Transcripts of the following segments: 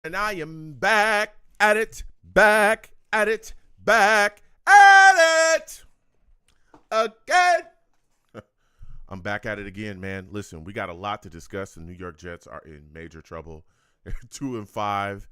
And I am back at it, back at it, back at it again. I'm back at it again, man. Listen, we got a lot to discuss. The New York Jets are in major trouble. They're 2-5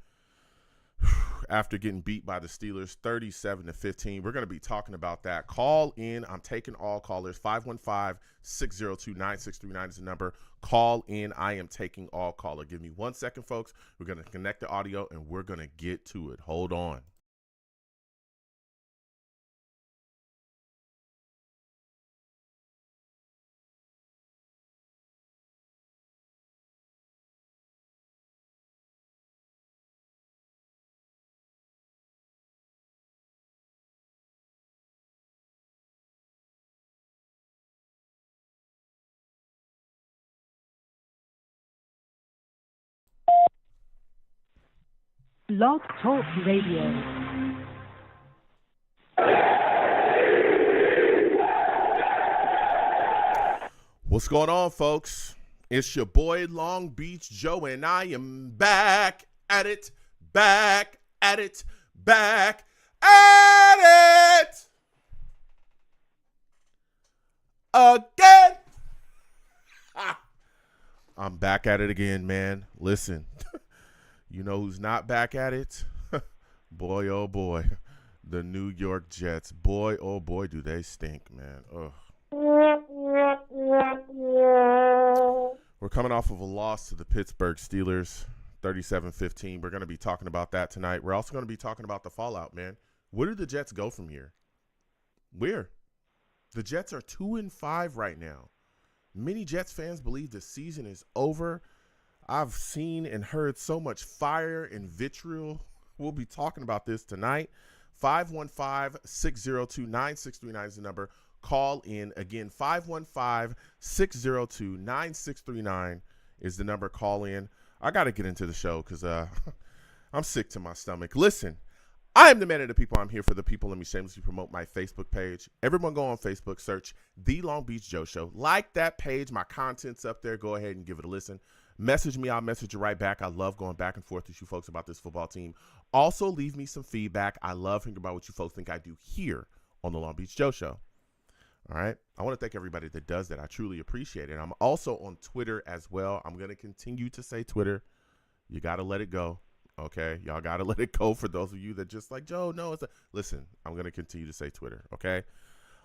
after getting beat by the Steelers 37-15. We're going to be talking about that. Call in. I'm taking all callers. 515-602-9639 is the number. Call in. I am taking all caller. Give me 1 second, folks. We're going to connect the audio, and we're going to get to it. Hold on. Blog Talk Radio. What's going on, folks? It's your boy Long Beach Joe, and I am back at it, back at it, back at it again. I'm back at it again, man. Listen. You know who's not back at it? Boy, oh boy, the New York Jets. Boy, oh boy, do they stink, man. Ugh. We're coming off of a loss to the Pittsburgh Steelers, 37-15. We're going to be talking about that tonight. We're also going to be talking about the fallout, man. Where do the Jets go from here? Where? The Jets are 2-5 right now. Many Jets fans believe the season is over. I've seen and heard so much fire and vitriol. We'll be talking about this tonight. 515-602-9639 is the number. Call in. Again, 515-602-9639 is the number. Call in. I got to get into the show because I'm sick to my stomach. Listen, I am the man of the people. I'm here for the people. Let me shamelessly promote my Facebook page. Everyone go on Facebook, search The Long Beach Joe Show. Like that page. My content's up there. Go ahead and give it a listen. Message me. I'll message you right back. I love going back and forth with you folks about this football team. Also, leave me some feedback. I love hearing about what you folks think I do here on the Long Beach Joe Show. All right. I want to thank everybody that does that. I truly appreciate it. I'm also on Twitter as well. I'm going to continue to say Twitter. You got to let it go. Okay. Y'all got to let it go for those of you that just like, Joe, no, listen, I'm going to continue to say Twitter. Okay.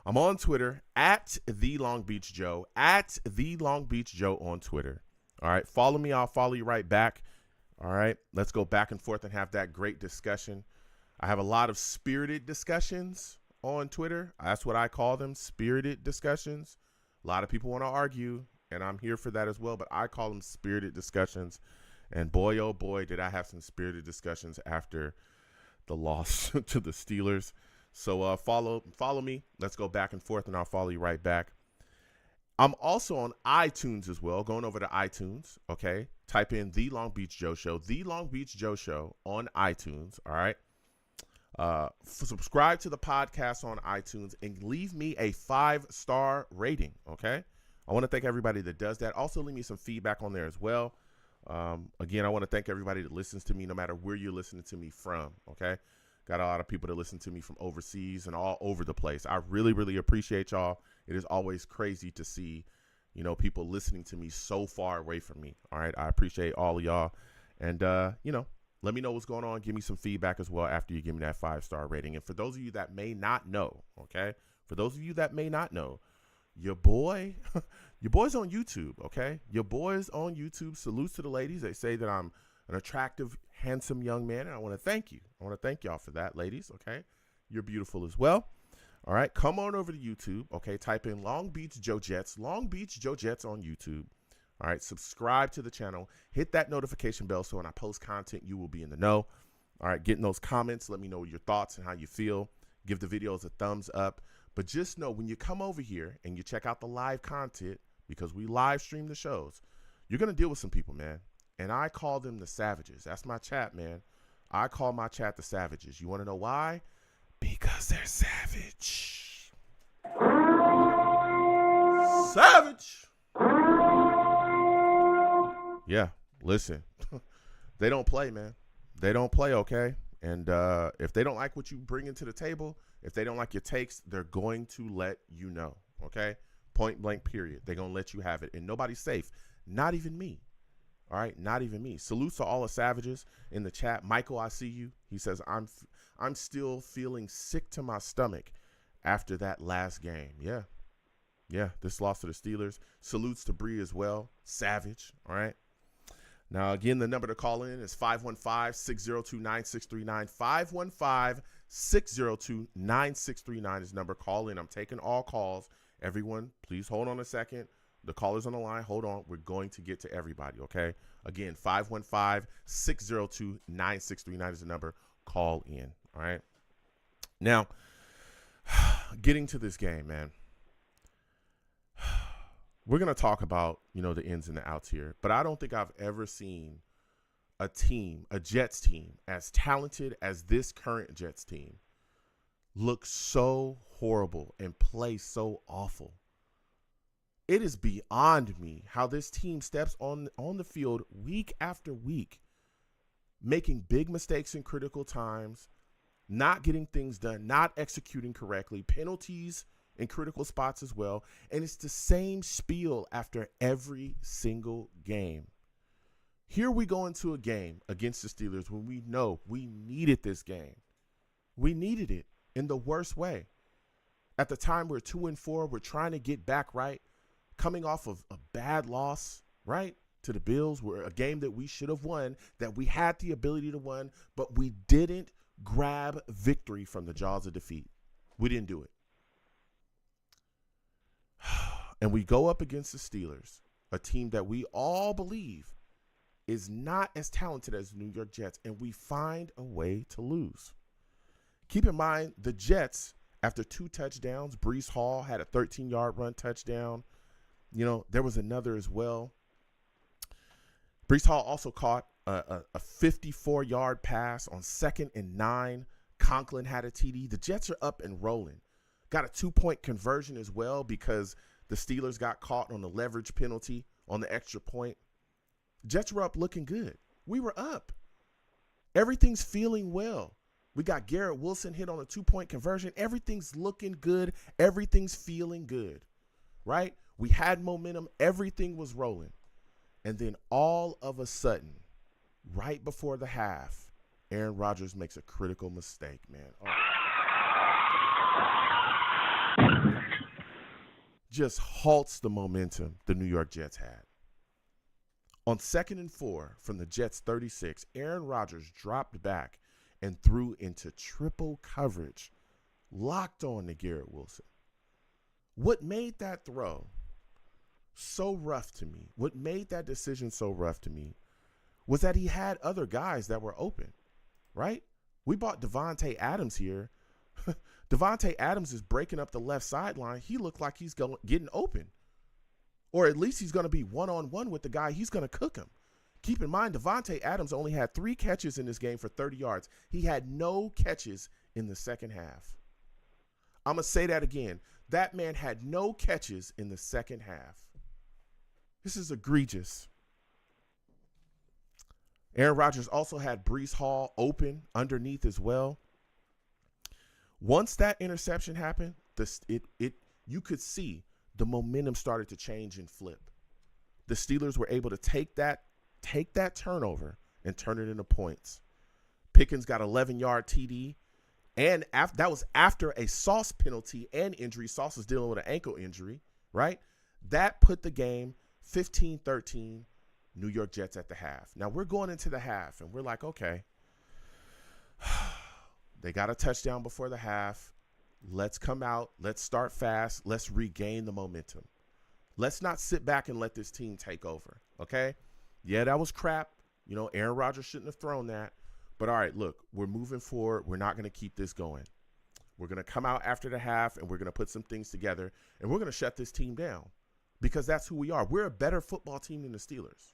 I'm on Twitter at The Long Beach Joe, at The Long Beach Joe on Twitter. All right, follow me. I'll follow you right back. All right, let's go back and forth and have that great discussion. I have a lot of spirited discussions on Twitter. That's what I call them, spirited discussions. A lot of people want to argue, and I'm here for that as well, but I call them spirited discussions. And boy, oh boy, did I have some spirited discussions after the loss to the Steelers. So follow me. Let's go back and forth, and I'll follow you right back. I'm also on iTunes as well. Going over to iTunes, okay? Type in The Long Beach Joe Show. The Long Beach Joe Show on iTunes, all right? Subscribe to the podcast on iTunes and leave me a 5-star rating, okay? I want to thank everybody that does that. Also, leave me some feedback on there as well. Again, I want to thank everybody that listens to me no matter where you're listening to me from, okay? Got a lot of people that listen to me from overseas and all over the place. I really, really appreciate y'all. It is always crazy to see, people listening to me so far away from me. All right. I appreciate all of y'all. And, let me know what's going on. Give me some feedback as well after you give me that 5-star rating. And for those of you that may not know, okay, your boy's on YouTube. Okay. Your boy's on YouTube. Salutes to the ladies. They say that I'm an attractive, handsome young man. And I want to thank you. I want to thank y'all for that, ladies. Okay. You're beautiful as well. All right, come on over to YouTube, okay? Type in Long Beach Joe Jets, Long Beach Joe Jets on YouTube. All right, subscribe to the channel. Hit that notification bell so when I post content, you will be in the know. All right, get in those comments. Let me know your thoughts and how you feel. Give the videos a thumbs up. But just know when you come over here and you check out the live content, because we live stream the shows, you're going to deal with some people, man. And I call them the savages. That's my chat, man. I call my chat the savages. You want to know why? Because they're savage. Savage. Yeah, listen. They don't play, man. They don't play okay. And if they don't like what you bring into the table, if they don't like your takes, they're going to let you know, okay? Point blank, period. They're going to let you have it. And nobody's safe, not even me. All right, not even me. Salutes to all the savages in the chat. Michael, I see you. He says, I'm still feeling sick to my stomach after that last game. Yeah, this loss to the Steelers. Salutes to Bree as well. Savage, all right? Now, again, the number to call in is 515-602-9639. 515-602-9639 is number. Call in. I'm taking all calls. Everyone, please hold on a second. The caller's on the line. Hold on. We're going to get to everybody, okay? Again, 515-602-9639 is the number. Call in, all right? Now, getting to this game, man. We're going to talk about, the ins and the outs here, but I don't think I've ever seen a Jets team, as talented as this current Jets team, look so horrible and play so awful. It is beyond me how this team steps on the field week after week, making big mistakes in critical times, not getting things done, not executing correctly, penalties in critical spots as well. And it's the same spiel after every single game. Here we go into a game against the Steelers when we know we needed this game. We needed it in the worst way. At the time, we're 2-4. We're trying to get back right. Coming off of a bad loss, right, to the Bills, were a game that we should have won, that we had the ability to win, but we didn't grab victory from the jaws of defeat. We didn't do it. And we go up against the Steelers, a team that we all believe is not as talented as the New York Jets, and we find a way to lose. Keep in mind, the Jets, after 2 touchdowns, Breece Hall had a 13-yard run touchdown. There was another as well. Breece Hall also caught a 54-yard pass on 2nd and 9. Conklin had a TD. The Jets are up and rolling. Got a 2-point conversion as well because the Steelers got caught on the leverage penalty on the extra point. Jets were up looking good. We were up. Everything's feeling well. We got Garrett Wilson hit on a 2-point conversion. Everything's looking good. Everything's feeling good, right? We had momentum. Everything was rolling. And then all of a sudden, right before the half, Aaron Rodgers makes a critical mistake, man. Just halts the momentum the New York Jets had. On 2nd and 4 from the Jets' 36, Aaron Rodgers dropped back and threw into triple coverage, locked on to Garrett Wilson. What made that throw so rough to me, what made that decision so rough to me, was that he had other guys that were open, right? We bought Devontae Adams here. Devontae Adams is breaking up the left sideline. He looked like he's getting open. Or at least he's going to be one-on-one with the guy. He's going to cook him. Keep in mind, Devontae Adams only had 3 catches in this game for 30 yards. He had no catches in the second half. I'm going to say that again. That man had no catches in the second half. This is egregious. Aaron Rodgers also had Breece Hall open underneath as well. Once that interception happened, you could see the momentum started to change and flip. The Steelers were able to take that turnover and turn it into points. Pickens got 11-yard TD, and that was after a Sauce penalty and injury. Sauce was dealing with an ankle injury, right? That put the game 15-13, New York Jets at the half. Now we're going into the half, and we're like, okay, they got a touchdown before the half. Let's come out. Let's start fast. Let's regain the momentum. Let's not sit back and let this team take over, okay? Yeah, that was crap. Aaron Rodgers shouldn't have thrown that. But, all right, look, we're moving forward. We're not going to keep this going. We're going to come out after the half, and we're going to put some things together, and we're going to shut this team down because that's who we are. We're a better football team than the Steelers.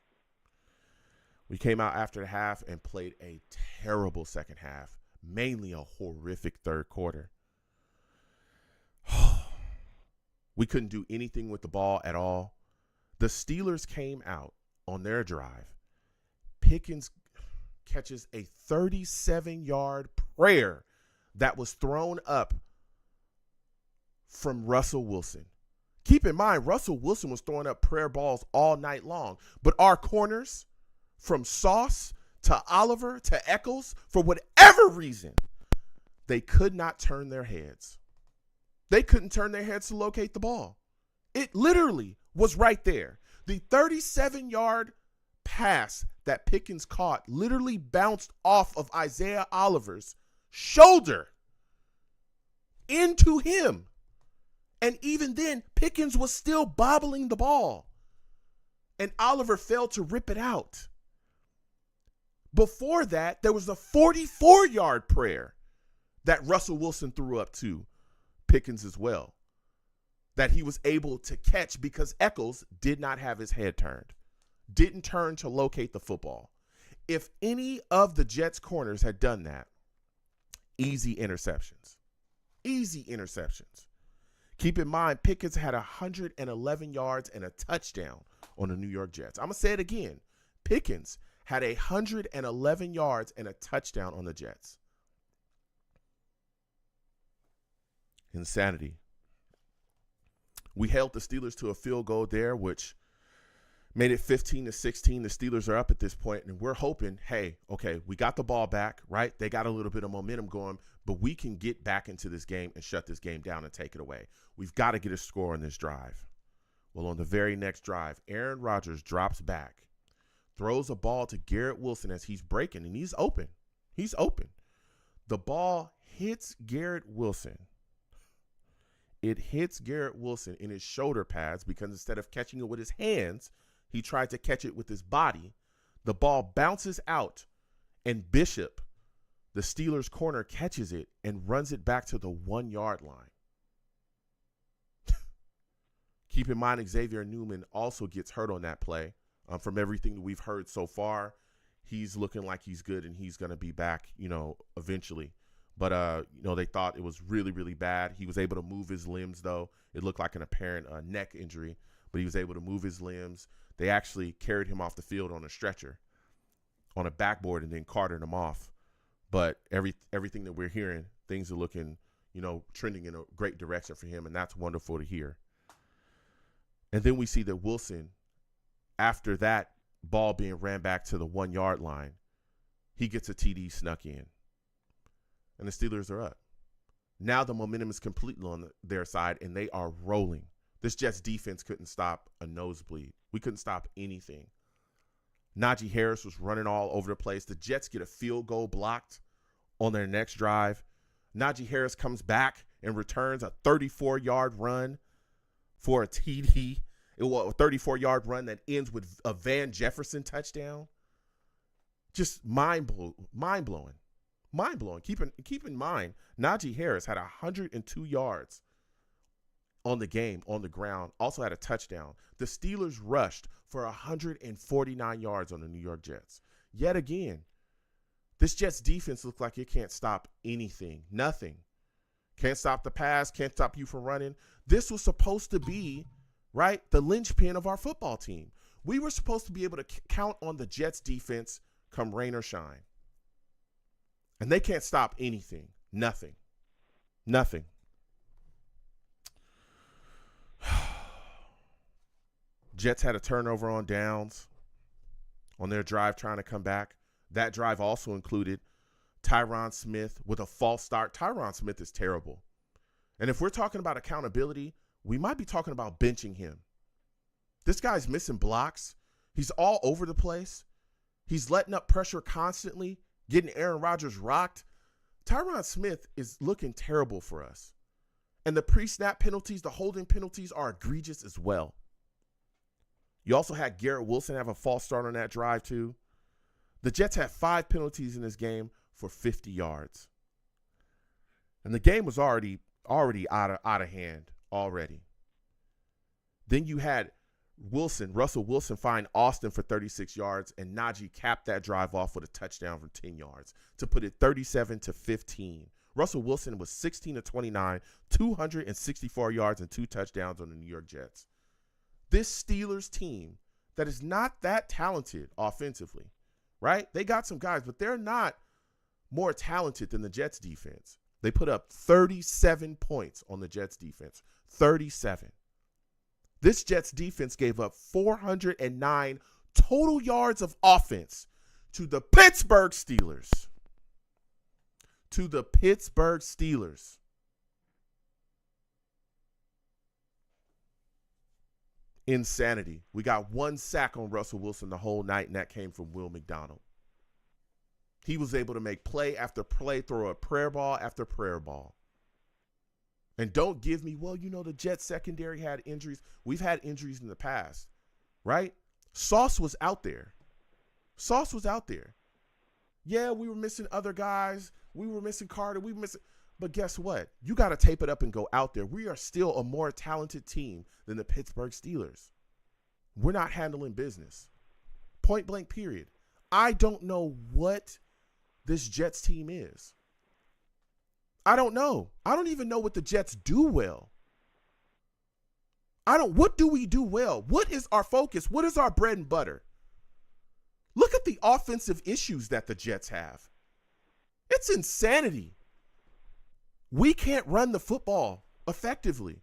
We came out after the half and played a terrible second half, mainly a horrific third quarter. We couldn't do anything with the ball at all. The Steelers came out on their drive. Pickens catches a 37-yard prayer that was thrown up from Russell Wilson. Keep in mind, Russell Wilson was throwing up prayer balls all night long. But our corners, from Sauce to Oliver to Eccles, for whatever reason, they could not turn their heads. They couldn't turn their heads to locate the ball. It literally was right there. The 37-yard pass that Pickens caught literally bounced off of Isaiah Oliver's shoulder into him. And even then, Pickens was still bobbling the ball. And Oliver failed to rip it out. Before that, there was a 44-yard prayer that Russell Wilson threw up to Pickens as well, that he was able to catch because Eccles did not have his head turned, didn't turn to locate the football. If any of the Jets corners had done that, easy interceptions. Easy interceptions. Keep in mind, Pickens had 111 yards and a touchdown on the New York Jets. I'm going to say it again. Pickens had 111 yards and a touchdown on the Jets. Insanity. We held the Steelers to a field goal there, which made it 15-16. The Steelers are up at this point, and we're hoping, hey, okay, we got the ball back, right? They got a little bit of momentum going, but we can get back into this game and shut this game down and take it away. We've got to get a score on this drive. Well, on the very next drive, Aaron Rodgers drops back, throws a ball to Garrett Wilson as he's breaking, and he's open. He's open. The ball hits Garrett Wilson. It hits Garrett Wilson in his shoulder pads because instead of catching it with his hands, he tried to catch it with his body. The ball bounces out, and Bishop, the Steelers corner, catches it and runs it back to the 1-yard line. Keep in mind, Xavier Newman also gets hurt on that play. From everything that we've heard so far, he's looking like he's good and he's going to be back, eventually. But, they thought it was really, really bad. He was able to move his limbs, though. It looked like an apparent neck injury, but he was able to move his limbs. They actually carried him off the field on a stretcher, on a backboard, and then carted him off. But everything that we're hearing, things are looking, trending in a great direction for him, and that's wonderful to hear. And then we see that Wilson, after that ball being ran back to the 1-yard line, he gets a TD snuck in. And the Steelers are up. Now the momentum is completely on their side, and they are rolling. This Jets defense couldn't stop a nosebleed. We couldn't stop anything. Najee Harris was running all over the place. The Jets get a field goal blocked on their next drive. Najee Harris comes back and returns a 34-yard run for a TD. It was a 34-yard run that ends with a Van Jefferson touchdown. Just mind-blowing. Mind-blowing. Keep in mind, Najee Harris had 102 yards on the game, on the ground, also had a touchdown. The Steelers rushed for 149 yards on the New York Jets. Yet again, this Jets defense looks like it can't stop anything. Nothing. Can't stop the pass, can't stop you from running. This was supposed to be, right, the linchpin of our football team. We were supposed to be able to count on the Jets defense come rain or shine. And they can't stop anything. Nothing. Nothing. Jets had a turnover on downs on their drive trying to come back. That drive also included Tyron Smith with a false start. Tyron Smith is terrible. And if we're talking about accountability, we might be talking about benching him. This guy's missing blocks. He's all over the place. He's letting up pressure constantly, getting Aaron Rodgers rocked. Tyron Smith is looking terrible for us. And the pre-snap penalties, the holding penalties are egregious as well. You also had Garrett Wilson have a false start on that drive too. The Jets had 5 penalties in this game for 50 yards. And the game was already out of hand already. Then you had Russell Wilson find Austin for 36 yards, and Najee capped that drive off with a touchdown from 10 yards to put it 37-15. Russell Wilson was 16-29, 264 yards and 2 touchdowns on the New York Jets. This Steelers team that is not that talented offensively, right? They got some guys, but they're not more talented than the Jets defense. They put up 37 points on the Jets defense. 37. This Jets defense gave up 409 total yards of offense to the Pittsburgh Steelers. To the Pittsburgh Steelers. Insanity. We got 1 sack on Russell Wilson the whole night, and that came from Will McDonald. He was able to make play after play, throw a prayer ball after prayer ball. And don't give me, well, the Jets secondary had injuries. We've had injuries in the past, right? Sauce was out there. Yeah, we were missing other guys. We were missing Carter. But guess what? You got to tape it up and go out there. We are still a more talented team than the Pittsburgh Steelers. We're not handling business. Point blank, period. I don't know what this Jets team is. I don't know. I don't even know what the Jets do well. What do we do well? What is our focus? What is our bread and butter? Look at the offensive issues that the Jets have. It's insanity. We can't run the football effectively.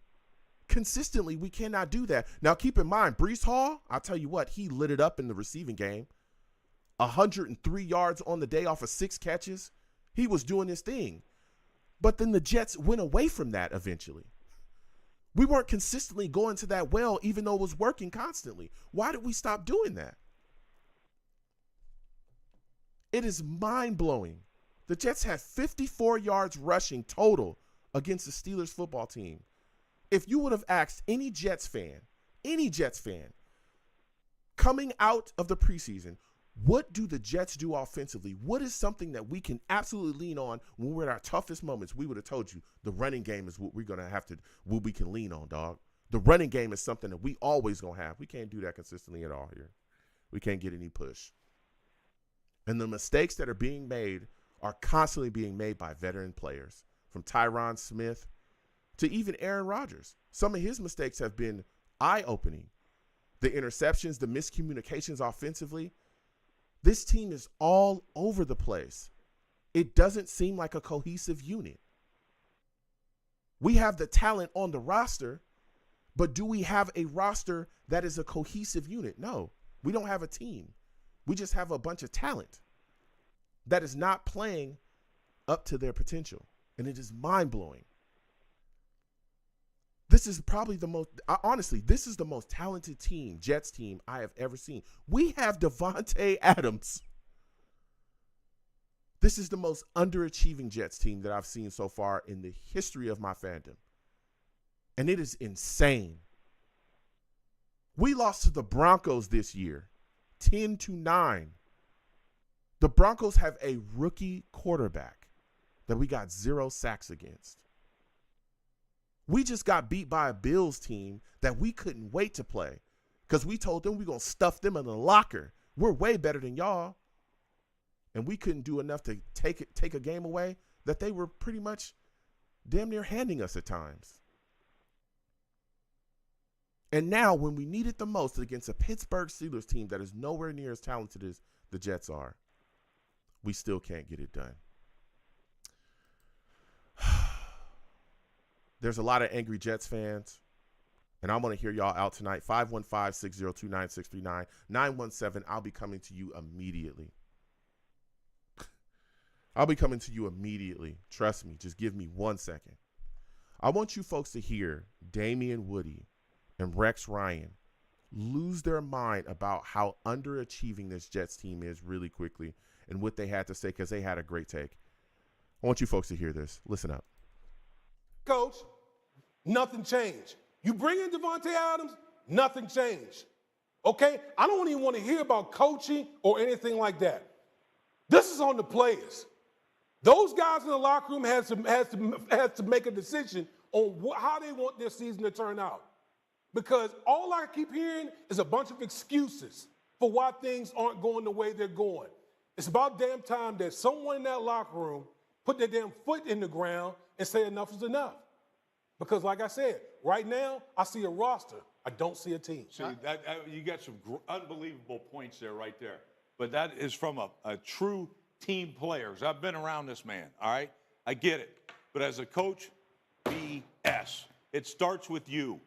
Consistently, we cannot do that. Now, keep in mind, Breece Hall, I'll tell you what, he lit it up in the receiving game. 103 yards on the day off of 6 catches. He was doing his thing. But then the Jets went away from that eventually. We weren't consistently going to that well, even though it was working constantly. Why did we stop doing that? It is mind-blowing. The Jets had 54 yards rushing total against the Steelers football team. If you would have asked any Jets fan, coming out of the preseason, what do the Jets do offensively? What is something that we can absolutely lean on when we're at our toughest moments? We would have told you the running game is what we're going to have to, what we can lean on, dog. The running game is something that we always going to have. We can't do that consistently at all here. We can't get any push. And the mistakes that are being made are constantly being made by veteran players, from Tyron Smith to even Aaron Rodgers. Some of his mistakes have been eye-opening. The interceptions, the miscommunications offensively. This team is all over the place. It doesn't seem like a cohesive unit. We have the talent on the roster, but do we have a roster that is a cohesive unit? No, we don't have a team. We just have a bunch of talent that is not playing up to their potential, and it is mind-blowing. This is probably this is the most talented team, Jets team, I have ever seen. We have Devontae Adams. This is the most underachieving Jets team that I've seen so far in the history of my fandom. And it is insane. We lost to the Broncos this year, 10-9. The Broncos have a rookie quarterback that we got 0 sacks against. We just got beat by a Bills team that we couldn't wait to play because we told them we're going to stuff them in the locker. We're way better than y'all. And we couldn't do enough to take a game away that they were pretty much damn near handing us at times. And now when we need it the most against a Pittsburgh Steelers team that is nowhere near as talented as the Jets are, we still can't get it done. There's a lot of angry Jets fans, and I want to hear y'all out tonight. 515-602-9639, 917. I'll be coming to you immediately. Trust me. Just give me 1 second. I want you folks to hear Damian Woody and Rex Ryan lose their mind about how underachieving this Jets team is really quickly and what they had to say because they had a great take. I want you folks to hear this. Listen up. Coach, nothing changed. You bring in Devontae Adams, nothing changed. Okay? I don't even want to hear about coaching or anything like that. This is on the players. Those guys in the locker room has to make a decision on how they want their season to turn out. Because all I keep hearing is a bunch of excuses for why things aren't going the way they're going. It's about damn time that someone in that locker room put their damn foot in the ground and say enough is enough. Because like I said, right now, I see a roster. I don't see a team. See, you got some unbelievable points there right there. but that is from a true team players. I've been around this man, all right? I get it. But as a coach, BS. It starts with you.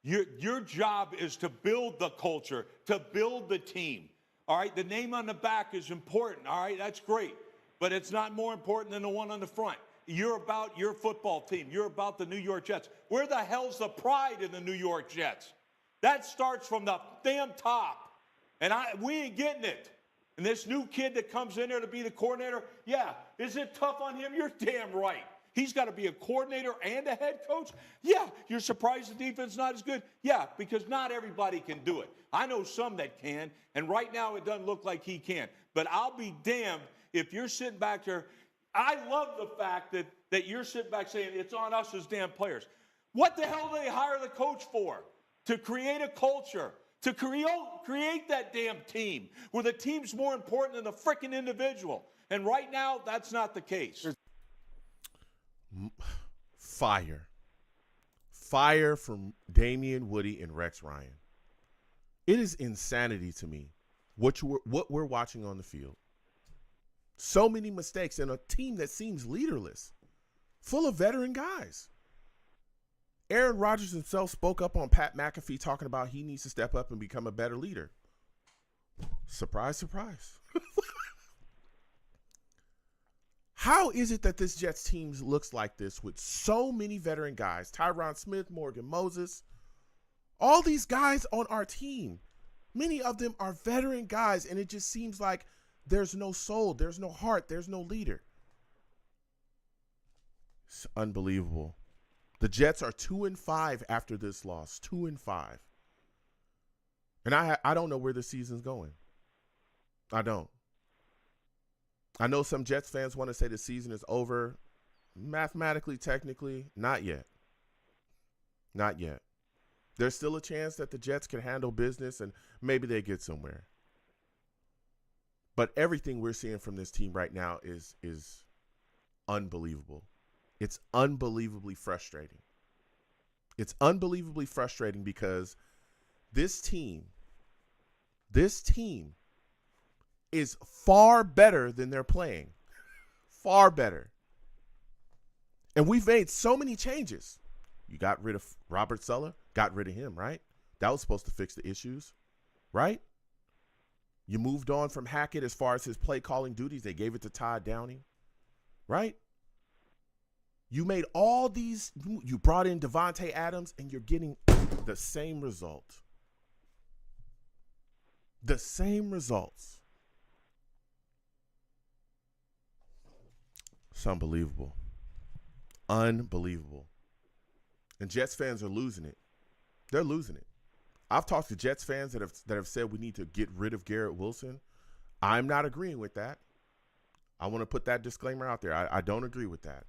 Your job is to build the culture, to build the team. All right, the name on the back is important. All right, that's great. But it's not more important than the one on the front. You're about your football team. You're about the New York Jets. Where the hell's the pride in the New York Jets? That starts from the damn top. And we ain't getting it. And this new kid that comes in there to be the coordinator, yeah, is it tough on him? You're damn right. He's got to be a coordinator and a head coach? Yeah. You're surprised the defense is not as good? Yeah, because not everybody can do it. I know some that can, and right now it doesn't look like he can. But I'll be damned if you're sitting back there. I love the fact that you're sitting back saying it's on us as damn players. What the hell do they hire the coach for? To create a culture, to create that damn team where the team's more important than the freaking individual. And right now, that's not the case. Fire from Damian Woody and Rex Ryan. It is insanity to me what we're watching on the field. So many mistakes and a team that seems leaderless, full of veteran guys. Aaron Rodgers himself spoke up on Pat McAfee talking about he needs to step up and become a better leader. Surprise, surprise. How is it that this Jets team looks like this with so many veteran guys? Tyron Smith, Morgan Moses, all these guys on our team. Many of them are veteran guys, and it just seems like there's no soul, there's no heart, there's no leader. It's unbelievable. The Jets are 2-5 after this loss, 2-5. And I don't know where the season's going. I don't. I know some Jets fans want to say the season is over. Mathematically, technically, not yet. Not yet. There's still a chance that the Jets can handle business and maybe they get somewhere. But everything we're seeing from this team right now is unbelievable. It's unbelievably frustrating. It's unbelievably frustrating because this team is far better than they're playing. Far better. And we've made so many changes. You got rid of Robert Saleh, got rid of him, right? That was supposed to fix the issues, right? You moved on from Hackett as far as his play calling duties. They gave it to Todd Downing, right? You made all these, you brought in Devontae Adams, and you're getting the same result. The same results. It's unbelievable. Unbelievable. And Jets fans are losing it. They're losing it. I've talked to Jets fans that have said we need to get rid of Garrett Wilson. I'm not agreeing with that. I want to put that disclaimer out there. I don't agree with that.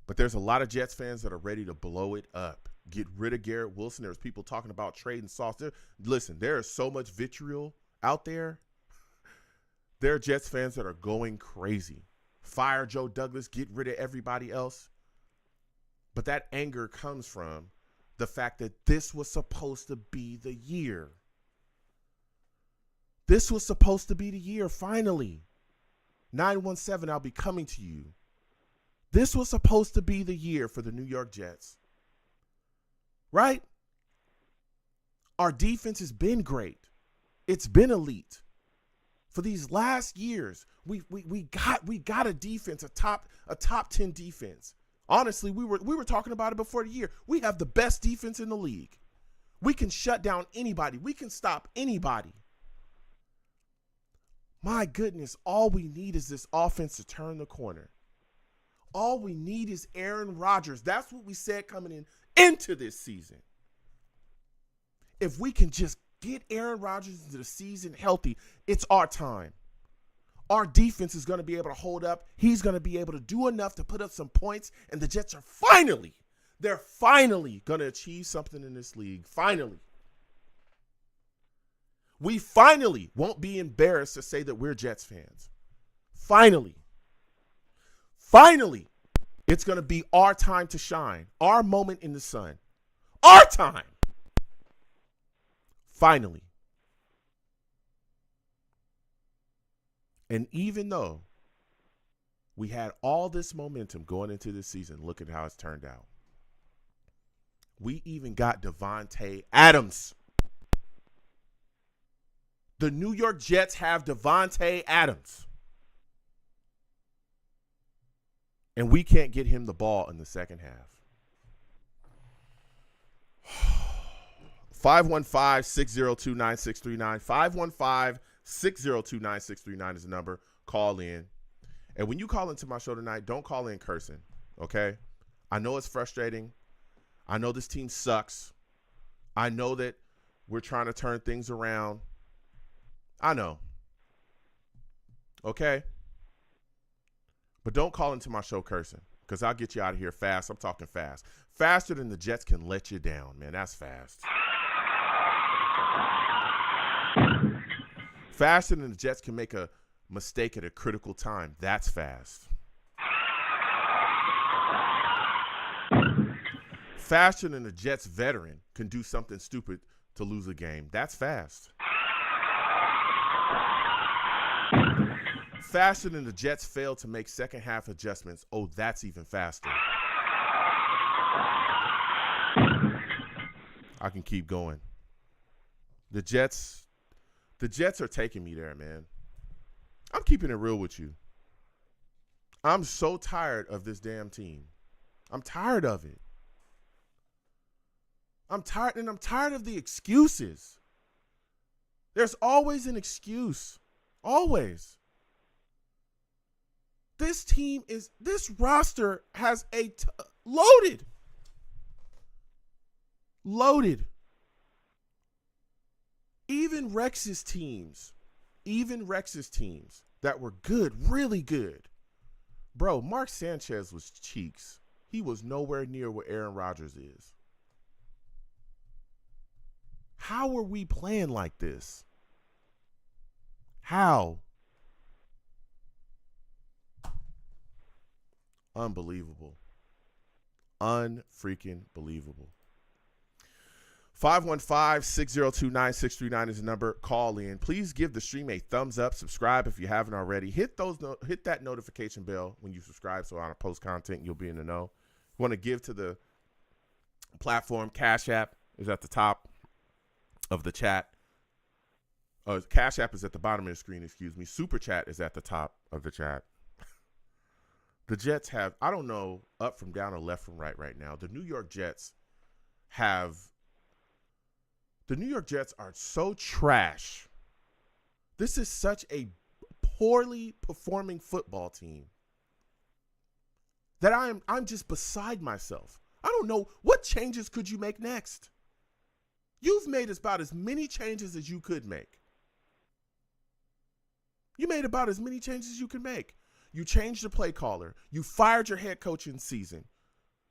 But there's a lot of Jets fans that are ready to blow it up. Get rid of Garrett Wilson. There's people talking about trading Sauce. Listen, there is so much vitriol out there. There are Jets fans that are going crazy. Fire Joe Douglas, get rid of everybody else. But that anger comes from the fact that this was supposed to be the year. This was supposed to be the year, finally. 917, I'll be coming to you. This was supposed to be the year for the New York Jets. Right? Our defense has been great. It's been elite. For these last years, we got a defense, a top 10 defense. Honestly, we were talking about it before the year. We have the best defense in the league. We can shut down anybody. We can stop anybody. My goodness, all we need is this offense to turn the corner. All we need is Aaron Rodgers. That's what we said coming into this season. If we can just get Aaron Rodgers into the season healthy, it's our time. Our defense is going to be able to hold up. He's going to be able to do enough to put up some points, and the Jets are finally going to achieve something in this league. Finally. We finally won't be embarrassed to say that we're Jets fans. Finally, it's going to be our time to shine, our moment in the sun, our time. Finally. And even though we had all this momentum going into this season, look at how it's turned out. We even got Davante Adams. The New York Jets have Davante Adams. And we can't get him the ball in the second half. 515-602-9639. 515-602-9639 is the number. Call in. And when you call into my show tonight, don't call in cursing, okay? I know it's frustrating. I know this team sucks. I know that we're trying to turn things around. I know. Okay? But don't call into my show cursing, because I'll get you out of here fast. I'm talking fast. Faster than the Jets can let you down, man. That's fast. Faster than the Jets can make a mistake at a critical time. That's fast. Faster than the Jets veteran can do something stupid to lose a game. That's fast. Faster than the Jets fail to make second half adjustments. Oh, that's even faster. I can keep going. The Jets are taking me there, man. I'm keeping it real with you. I'm so tired of this damn team. I'm tired of it. I'm tired of the excuses. There's always an excuse. Always. This roster has loaded. Loaded. Even Rex's teams that were good, really good. Bro, Mark Sanchez was cheeks. He was nowhere near where Aaron Rodgers is. How are we playing like this? How? Unbelievable. Unfreaking believable. 515-602-9639 is the number. Call in. Please give the stream a thumbs up. Subscribe if you haven't already. Hit that notification bell when you subscribe, so on I post content, you'll be in the know. You want to give to the platform. Cash App is at the top of the chat. Cash App is at the bottom of the screen, excuse me. Super Chat is at the top of the chat. The Jets have, I don't know, up from down or left from right now. The New York Jets are so trash. This is such a poorly performing football team that I'm just beside myself. I don't know, what changes could you make next? You've made about as many changes as you could make. You made about as many changes as you could make. You changed the play caller. You fired your head coach in season.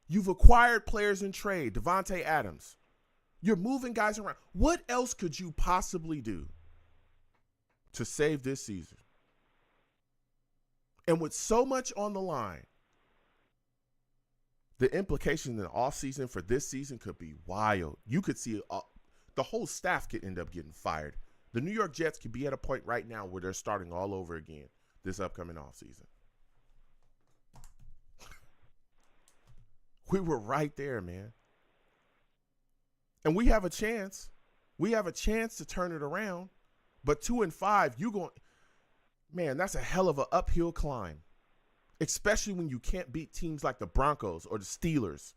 You've acquired players in trade, Davante Adams. You're moving guys around. What else could you possibly do to save this season? And with so much on the line, the implication in the offseason for this season could be wild. You could see the whole staff could end up getting fired. The New York Jets could be at a point right now where they're starting all over again this upcoming offseason. We were right there, man. And we have a chance. We have a chance to turn it around. But 2-5, man, that's a hell of an uphill climb. Especially when you can't beat teams like the Broncos or the Steelers.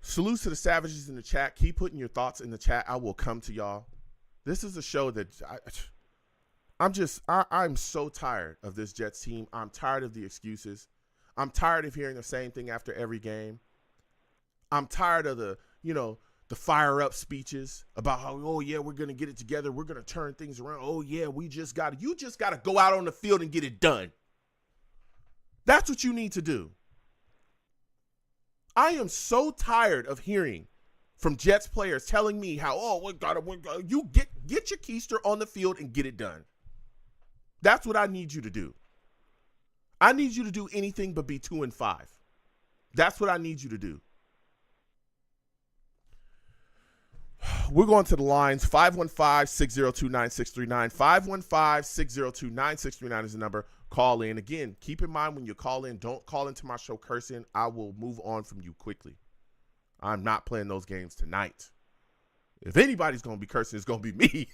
Salutes to the Savages in the chat. Keep putting your thoughts in the chat. I will come to y'all. This is a show that I'm so tired of this Jets team. I'm tired of the excuses. I'm tired of hearing the same thing after every game. I'm tired of the fire up speeches about how, oh yeah, we're going to get it together. We're going to turn things around. Oh yeah, you just got to go out on the field and get it done. That's what you need to do. I am so tired of hearing from Jets players telling me how, you get your keister on the field and get it done. That's what I need you to do. I need you to do anything but be 2-5. That's what I need you to do. We're going to the lines. 515-602-9639. 515-602-9639 is the number. Call in. Again, keep in mind when you call in, don't call into my show cursing. I will move on from you quickly. I'm not playing those games tonight. If anybody's going to be cursing, it's going to be me.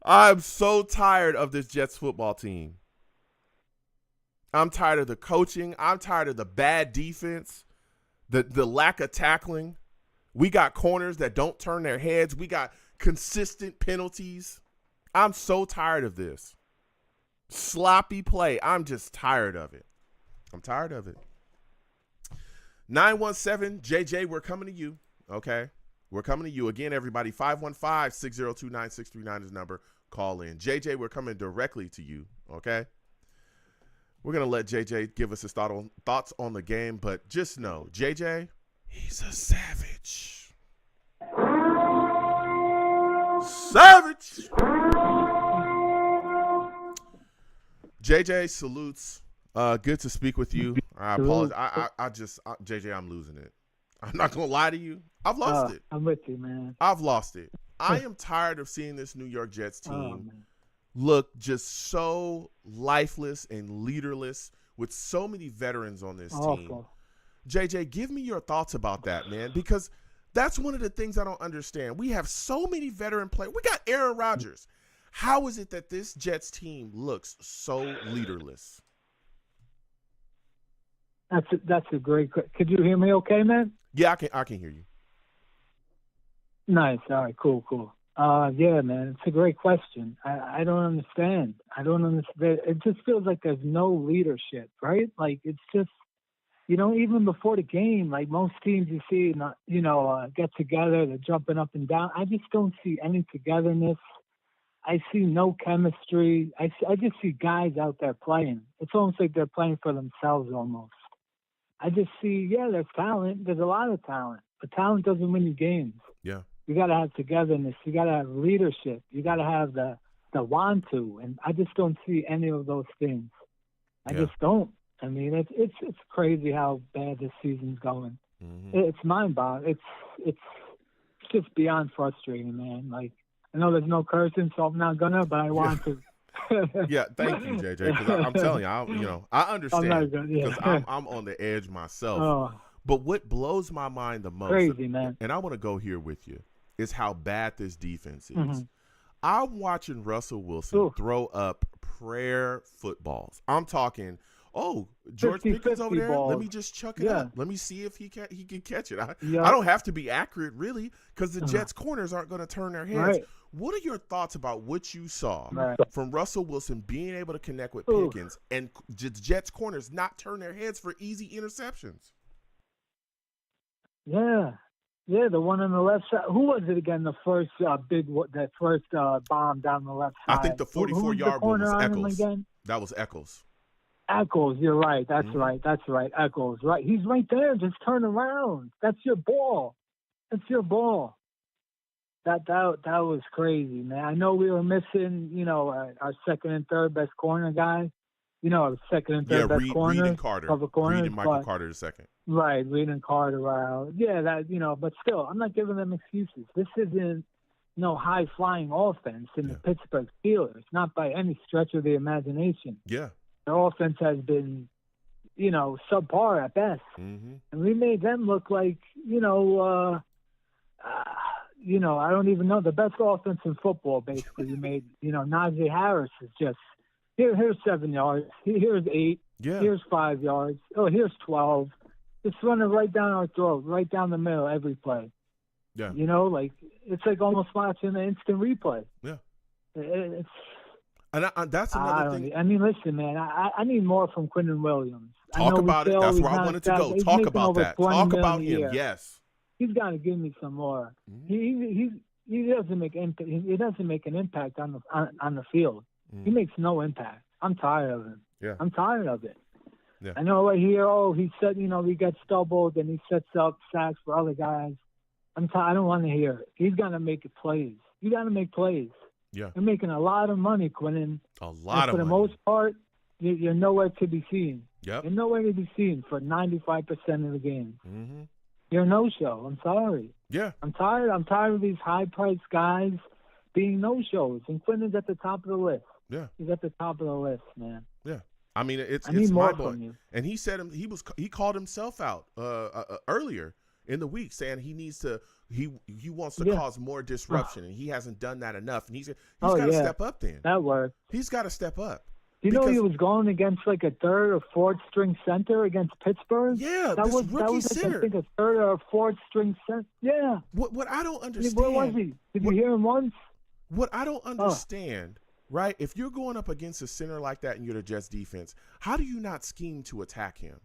I'm so tired of this Jets football team. I'm tired of the coaching. I'm tired of the bad defense, the lack of tackling. We got corners that don't turn their heads. We got consistent penalties. I'm so tired of this. Sloppy play. I'm just tired of it. I'm tired of it. 917 JJ, we're coming to you. Okay? We're coming to you. Again, everybody, 515-602-9639 is the number. Call in. JJ, we're coming directly to you. Okay? We're going to let JJ give us his thoughts on the game, but just know, JJ, he's a savage. Savage! JJ, salutes. Good to speak with you. I apologize. JJ, I'm losing it. I'm not going to lie to you. I've lost it. I'm with you, man. I've lost it. I am tired of seeing this New York Jets team look just so lifeless and leaderless with so many veterans on this team. JJ, give me your thoughts about that, man, because that's one of the things I don't understand. We have so many veteran players. We got Aaron Rodgers. How is it that this Jets team looks so leaderless? That's a great question. Could you hear me okay, man? Yeah, I can hear you. Nice. All right, cool. Yeah, man, it's a great question. I don't understand. It just feels like there's no leadership, right? Like, it's just, even before the game, like most teams you see, get together, they're jumping up and down. I just don't see any togetherness. I see no chemistry. I just see guys out there playing. It's almost like they're playing for themselves almost. I just see, there's talent. There's a lot of talent. But talent doesn't win you games. Yeah. You got to have togetherness. You got to have leadership. You got to have the want to. And I just don't see any of those things. I just don't. I mean, it's crazy how bad this season's going. Mm-hmm. It's mind-boggling. It's just beyond frustrating, man. Like, I know there's no cursing, so I'm not gonna, but I want to. Yeah, thank you, JJ. Because I'm telling you, I understand because I'm on the edge myself. Oh. But what blows my mind the most, crazy, man, and I want to go here with you, is how bad this defense is. Mm-hmm. I'm watching Russell Wilson throw up prayer footballs. I'm talking, George Pickens over there. Balls. Let me just chuck it up. Let me see if he can catch it. I don't have to be accurate, really, because the Jets' corners aren't going to turn their heads. Right. What are your thoughts about what you saw from Russell Wilson being able to connect with Pickens and the Jets' corners not turn their heads for easy interceptions? Yeah, the one on the left side. Who was it again? The first bomb down the left side. I think the 44-yard one was Eccles. That was Eccles. Eccles, you're right. That's right. Eccles, right. He's right there. Just turn around. That's your ball. That was crazy, man. I know we were missing, our second and third best corner guy. Our second and third best corner. Reed and Carter. Reed and Michael Carter the second. Right, Reed and Carter out. Yeah, but still, I'm not giving them excuses. This isn't no high-flying offense in the Pittsburgh Steelers, not by any stretch of the imagination. Yeah. Their offense has been, subpar at best. Mm-hmm. And we made them look like, I don't even know, the best offense in football, basically. We made, Najee Harris is just, here's 7 yards, here's 8, here's 5 yards, here's 12. Just running right down our throat, right down the middle every play. Yeah. It's like almost watching an instant replay. Yeah. It's... And that's another thing. I mean, listen, man, I need more from Quinton Williams. Talk about it. That's where I wanted to go. Talk about that. Talk about him. Yes. He's got to give me some more. Mm-hmm. He doesn't make an impact on the field. Mm-hmm. He makes no impact. I'm tired of him. Yeah. I'm tired of it. Yeah. I know right here. He said, he gets doubled and he sets up sacks for other guys. I don't want to hear it. He's got to make plays. You got to make plays. Yeah. You're making a lot of money, Quinton. A lot of money. For the most part, you're nowhere to be seen. Yep. You're nowhere to be seen for 95% of the games. Mm-hmm. you're a no-show. I'm sorry. Yeah. I'm tired of these high-priced guys being no-shows. And Quinn is at the top of the list. Yeah. He's at the top of the list, man. Yeah. I mean, it's need more mind blowing. from you. And he said he called himself out earlier in the week, saying he wants to cause more disruption, and he hasn't done that enough. And he's got to step up. Then that worked. He's got to step up. You know he was going against like a third or fourth string center against Pittsburgh. Yeah, that was like, center. I think a third or fourth string center. Yeah. What I don't understand. Where was he? Did you hear him once? What I don't understand. Right? If you're going up against a center like that and you're the Jets defense, how do you not scheme to attack him?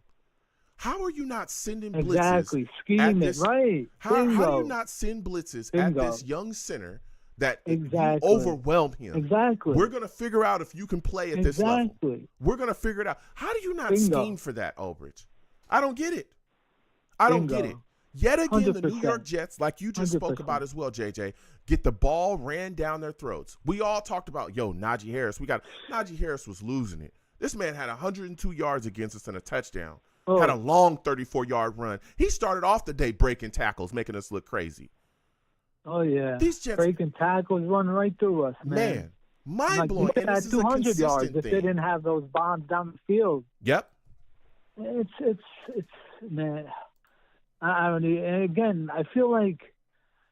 How are you not sending blitzes? Exactly. Scheme it, right. How do you not send blitzes at this young center that you overwhelm him? Exactly. We're going to figure out if you can play at this level. We're going to figure it out. How do you not scheme for that, Ulbrich? I don't get it. I don't get it. Yet again, 100%. the New York Jets, like you just 100%. spoke about as well, JJ, get the ball ran down their throats. We all talked about, Najee Harris. Najee Harris was losing it. This man had 102 yards against us and a touchdown. Had a long 34-yard run. He started off the day breaking tackles, making us look crazy. Oh, yeah. These Jets breaking tackles, running right through us, man. Mind-blowing. Like, and had 200 yards if they didn't have those bombs down the field. Yep. It's man. I don't know. And again, I feel like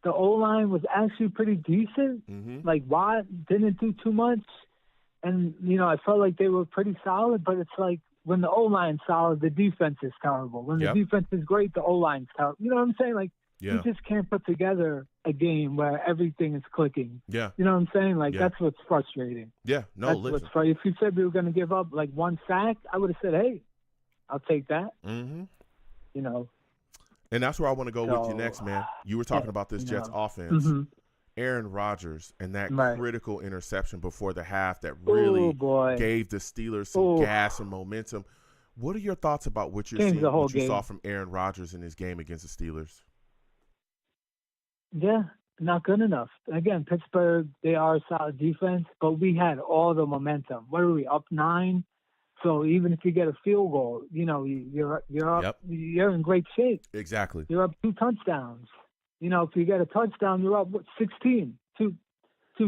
the O-line was actually pretty decent. Mm-hmm. Like, Watt didn't do too much. And, I felt like they were pretty solid. But it's like when the O-line's solid, the defense is terrible. When the defense is great, the O-line's terrible. You know what I'm saying? Like, you just can't put together a game where everything is clicking. Yeah. You know what I'm saying? Like, that's what's frustrating. Yeah. No, listen. If you said we were going to give up, like, one sack, I would have said, hey, I'll take that. Mm-hmm. And that's where I want to go with you next, man. You were talking about this Jets offense. Mm-hmm. Aaron Rodgers and that critical interception before the half that really gave the Steelers some gas and momentum. What are your thoughts about what you're seeing, what you saw from Aaron Rodgers in his game against the Steelers? Yeah, not good enough. Again, Pittsburgh, they are a solid defense, but we had all the momentum. What are we, up 9? So even if you get a field goal, you're up, you're in great shape. Exactly. You're up 2 touchdowns. If you get a touchdown, you're up 16. Two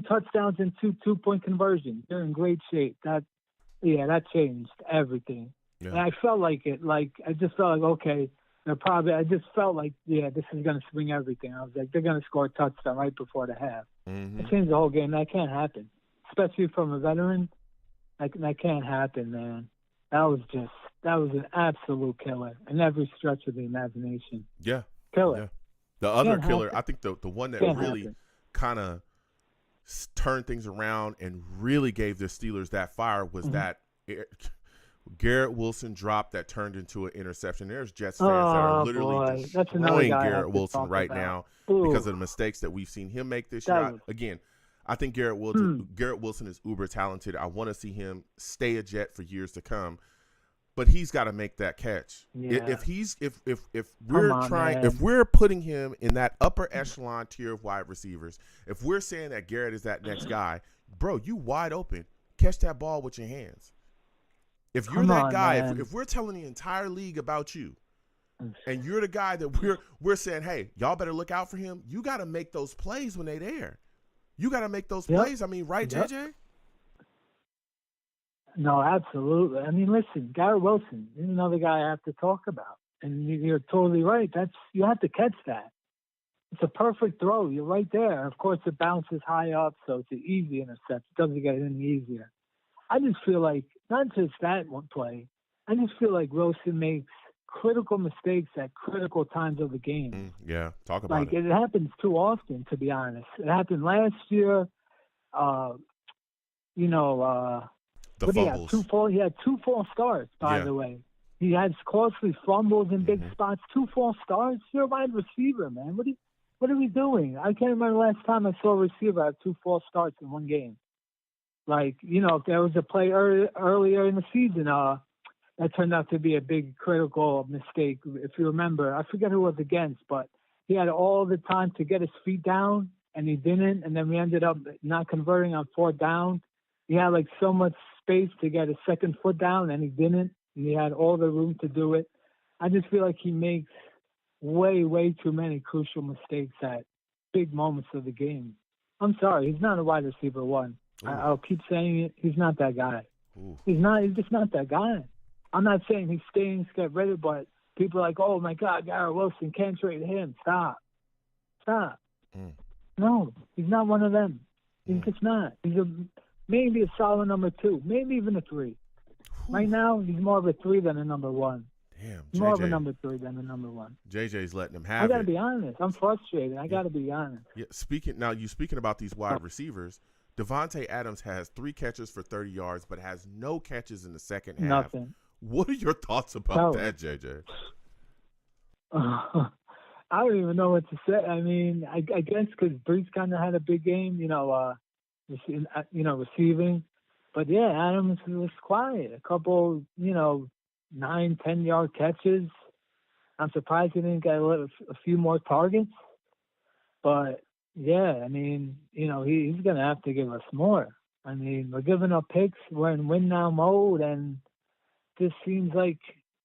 touchdowns and 2 2-point conversions. You're in great shape. That changed everything. Yeah. And I felt like it. Like I just felt like okay, I just felt like this is going to swing everything. I was like they're going to score a touchdown right before the half. Mm-hmm. It changed the whole game. That can't happen, especially from a veteran. That can't happen, man. That was an absolute killer in every stretch of the imagination. Yeah. Killer. Yeah. The other killer, I think the one that really kind of turned things around and really gave the Steelers that fire was that Garrett Wilson drop that turned into an interception. There's Jets fans that are literally destroying Garrett Wilson right now because of the mistakes that we've seen him make this year. Again, I think Garrett Wilson is uber talented. I want to see him stay a Jet for years to come, but he's got to make that catch. Yeah. If we're putting him in that upper echelon tier of wide receivers, if we're saying that Garrett is that next guy, bro, you wide open, catch that ball with your hands. If you're that guy, if we're telling the entire league about you, and you're the guy that we're saying, hey, y'all better look out for him, you got to make those plays when they're there. You got to make those plays. I mean, right, JJ? No, absolutely. I mean, listen, Garrett Wilson is another guy I have to talk about. And you're totally right. You have to catch that. It's a perfect throw. You're right there. Of course, it bounces high up, so it's an easy intercept. It doesn't get any easier. I just feel like, not just that one play, I just feel like Wilson makes critical mistakes at critical times of the game. Talk about it. Like, it happens too often, to be honest. It happened last year. The fumbles. He had 2 false starts, by the way. He had costly fumbles in big spots. 2 false starts. You're a wide receiver, man. What are we doing? I can't remember the last time I saw a receiver have 2 false starts in one game. Like, if there was a play earlier in the season, that turned out to be a big critical mistake. If you remember, I forget who it was against, but he had all the time to get his feet down, and he didn't. And then we ended up not converting on 4th down. He had like so much space to get his second foot down, and he didn't. And he had all the room to do it. I just feel like he makes way too many crucial mistakes at big moments of the game. I'm sorry, he's not a wide receiver one. I'll keep saying it. He's not that guy. Ooh. He's just not that guy. I'm not saying he stinks, get rid of, but people are like, oh my God, Garrett Wilson, can't trade him. Stop. No, he's not one of them. He's just not. He's maybe a solid number 2, maybe even a 3. Right now, he's more of a 3 than a number 1. Damn, He's more of a number 3 than a number 1. JJ's letting him have I got to it. be honest. I'm frustrated. I got to be honest. Yeah, speaking about these wide receivers, Devontae Adams has 3 catches for 30 yards, but has no catches in the second half. Nothing. What are your thoughts about that, JJ? I don't even know what to say. I mean, I guess because Brees kind of had a big game, receiving. But yeah, Adams was quiet. A couple, 9, 10-yard catches. I'm surprised he didn't get a few more targets. But yeah, I mean, he's going to have to give us more. I mean, we're giving up picks. We're in win now mode, and this seems like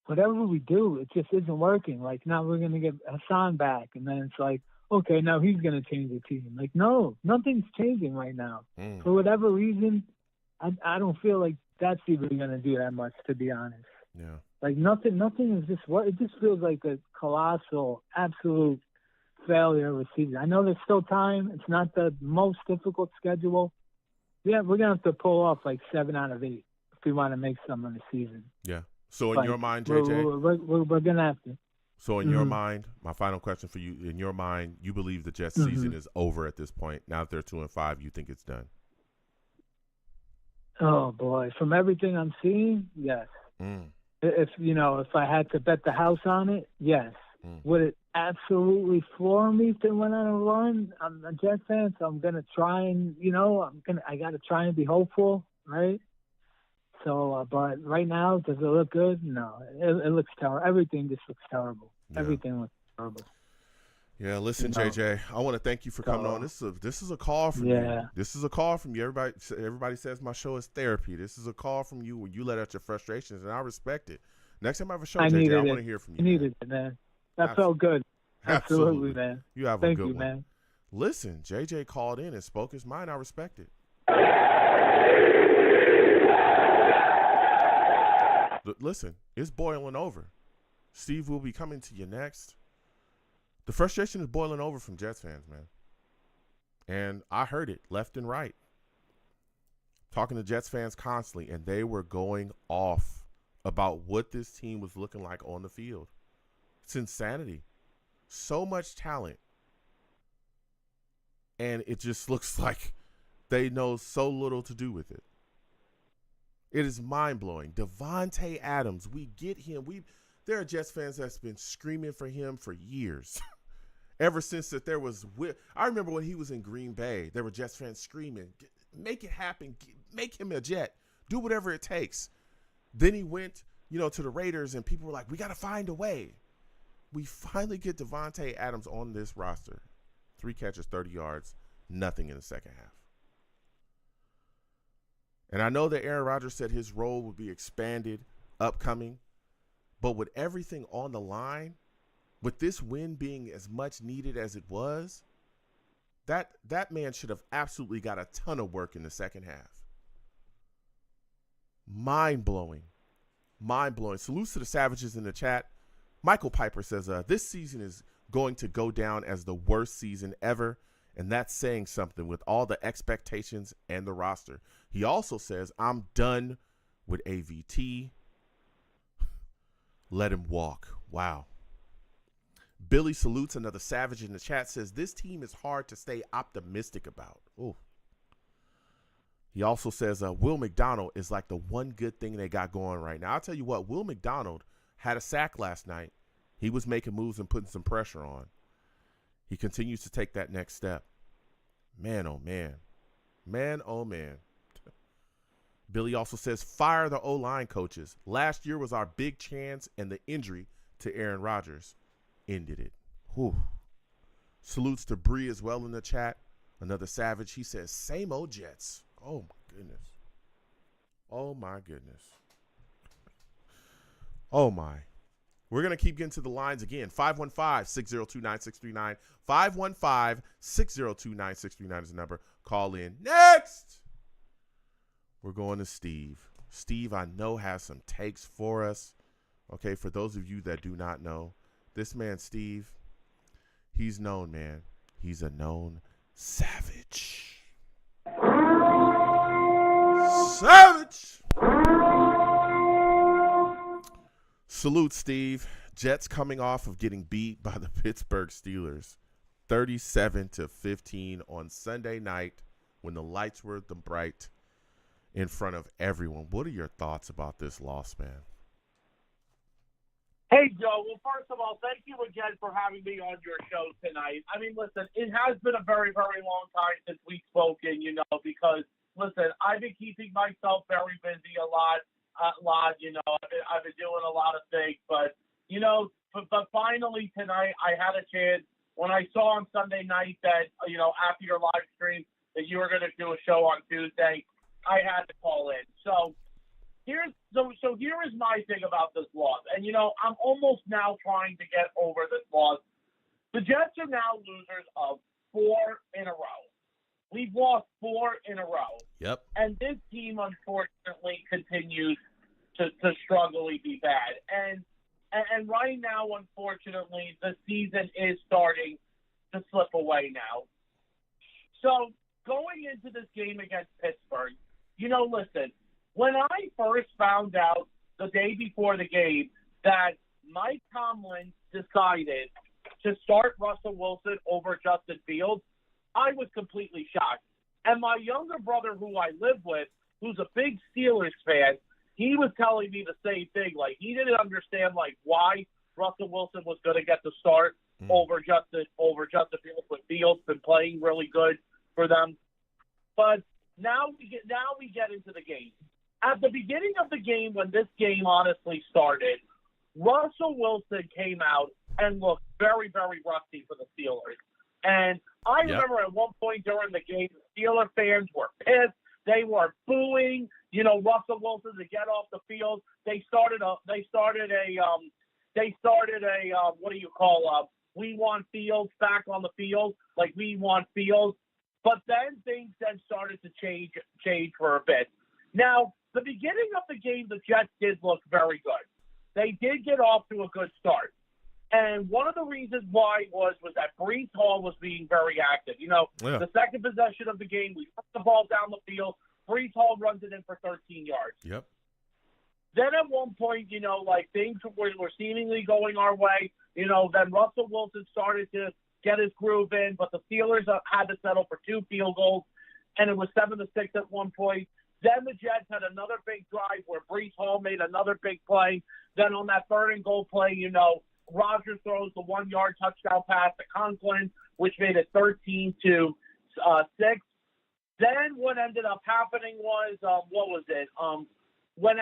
whatever we do, it just isn't working. Like, now we're going to get Hassan back, and then it's like, okay, now he's going to change the team. Like, no, nothing's changing right now. For whatever reason, I don't feel like that's even going to do that much, to be honest. Yeah. Like, nothing is just what it just feels like a colossal, absolute failure of a season. I know there's still time. It's not the most difficult schedule. Yeah, we're going to have to pull off like 7 out of 8 if we want to make some of the season. Yeah. So in your mind, JJ? We're going to have to. So in your mind, my final question for you, in your mind, you believe the Jets season is over at this point. Now that they're 2-5, you think it's done? Oh, boy. From everything I'm seeing, yes. If I had to bet the house on it, yes. Would it absolutely floor me if they went on a run? I'm a Jets fan, so I'm gonna try and I gotta try and be hopeful, right? So, but right now, does it look good? No, it looks terrible. Everything just looks terrible. Yeah. Everything looks terrible. Yeah, listen, JJ, I want to thank you for coming on. This is a call from you. This is a call from you. Everybody says my show is therapy. This is a call from you where you let out your frustrations, and I respect it. Next time I have a show, JJ, I want to hear from you. I needed it, man. That felt good. Absolutely, man. You have Thank a good you, one. Man. Listen, JJ called in and spoke his mind. I respect it. Listen, it's boiling over. Steve will be coming to you next. The frustration is boiling over from Jets fans, man. And I heard it left and right. Talking to Jets fans constantly, and they were going off about what this team was looking like on the field. It's insanity. So much talent. And it just looks like they know so little to do with it. It is mind-blowing. Devontae Adams, we get him. There are Jets fans that's been screaming for him for years. Ever since that there was – I remember when he was in Green Bay, there were Jets fans screaming, make it happen, make him a Jet, do whatever it takes. Then he went, to the Raiders, and people were like, we got to find a way. We finally get Devontae Adams on this roster. 3 catches, 30 yards, nothing in the second half. And I know that Aaron Rodgers said his role would be expanded upcoming, but with everything on the line – with this win being as much needed as it was, that man should have absolutely got a ton of work in the second half. Mind-blowing. Mind-blowing. Salutes to the Savages in the chat. Michael Piper says, this season is going to go down as the worst season ever, and that's saying something with all the expectations and the roster. He also says, I'm done with AVT. Let him walk. Wow. Billy salutes another Savage in the chat, says this team is hard to stay optimistic about. Ooh. He also says Will McDonald is like the one good thing they got going right now. I'll tell you what, Will McDonald had a sack last night. He was making moves and putting some pressure on. He continues to take that next step. Man, oh, man. Man, oh, man. Billy also says fire the O-line coaches. Last year was our big chance, and the injury to Aaron Rodgers ended it. Whew. Salutes to Bree as well in the chat. Another Savage. He says, same old Jets. Oh, my goodness. Oh, my goodness. Oh, my. We're going to keep getting to the lines again. 515-602-9639. 515-602-9639 is the number. Call in. Next, we're going to Steve. Steve, I know, has some takes for us. Okay, for those of you that do not know, this man, Steve, he's known, man. He's a known savage. Savage! Salute, Steve. Jets coming off of getting beat by the Pittsburgh Steelers 37-15 on Sunday night when the lights were the bright in front of everyone. What are your thoughts about this loss, man? Hey, Joe. Well, first of all, thank you again for having me on your show tonight. I mean, listen, it has been a very, very long time since we've spoken, because, listen, I've been keeping myself very busy a lot, I've been doing a lot of things, but finally tonight I had a chance when I saw on Sunday night that, after your live stream that you were going to do a show on Tuesday, I had to call in. So here is my thing about this loss. And, I'm almost now trying to get over this loss. The Jets are now losers of 4 in a row. We've lost 4 in a row. Yep. And this team, unfortunately, continues to struggling be bad. And right now, unfortunately, the season is starting to slip away now. So going into this game against Pittsburgh, listen, when I first found out the day before the game that Mike Tomlin decided to start Russell Wilson over Justin Fields, I was completely shocked. And my younger brother, who I live with, who's a big Steelers fan, he was telling me the same thing. Like, he didn't understand, why Russell Wilson was going to get the start over Justin Fields, when Fields been playing really good for them. But now we get into the game. At the beginning of the game, when this game honestly started, Russell Wilson came out and looked very, very rusty for the Steelers. And I remember at one point during the game, the Steeler fans were pissed. They were booing, Russell Wilson to get off the field. They started a we want Fields back on the field, like we want Fields. But then things started to change for a bit. Now, the beginning of the game, the Jets did look very good. They did get off to a good start. And one of the reasons why was that Breece Hall was being very active. The second possession of the game, we put the ball down the field. Breece Hall runs it in for 13 yards. Yep. Then at one point, things were seemingly going our way. Then Russell Wilson started to get his groove in, but the Steelers had to settle for 2 field goals, and it was 7-6 at one point. Then the Jets had another big drive where Breece Hall made another big play. Then on that 3rd and goal play, Rodgers throws the 1-yard touchdown pass to Conklin, which made it 13-6. Then what ended up happening was, when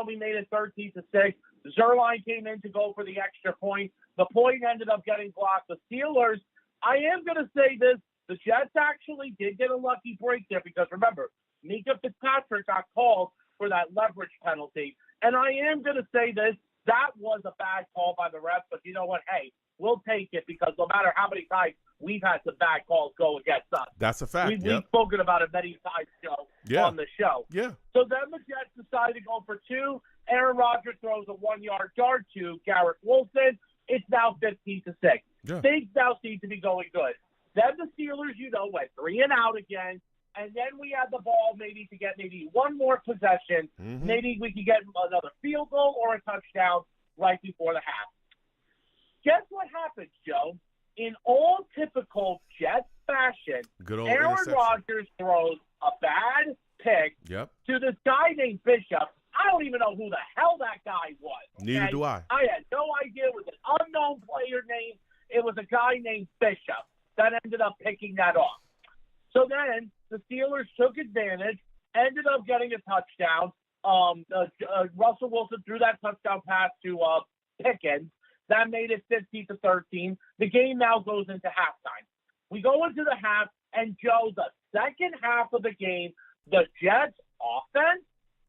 we made it 13-6, Zerline came in to go for the extra point. The point ended up getting blocked. The Steelers, I am going to say this, the Jets actually did get a lucky break there because, remember, Mika Fitzpatrick got called for that leverage penalty. And I am going to say this, that was a bad call by the refs, but you know what? Hey, we'll take it because no matter how many times we've had some bad calls go against us. That's a fact. We've spoken about it many times, Joe, on the show. Yeah. So then the Jets decided to go for 2. Aaron Rodgers throws a 1-yard dart to Garrett Wilson. It's now 15-6. Yeah. Things now seem to be going good. Then the Steelers, went 3 and out again. And then we had the ball maybe to get one more possession. Mm-hmm. Maybe we could get another field goal or a touchdown right before the half. Guess what happens, Joe? In all typical Jets fashion, Aaron Rodgers throws a bad pick to this guy named Bishop. I don't even know who the hell that guy was. Neither do I. I had no idea. It was an unknown player name. It was a guy named Bishop that ended up picking that off. So then the Steelers took advantage, ended up getting a touchdown. Russell Wilson threw that touchdown pass to Pickens. That made it 15-13. The game now goes into halftime. We go into the half, and Joe, the second half of the game, the Jets' offense,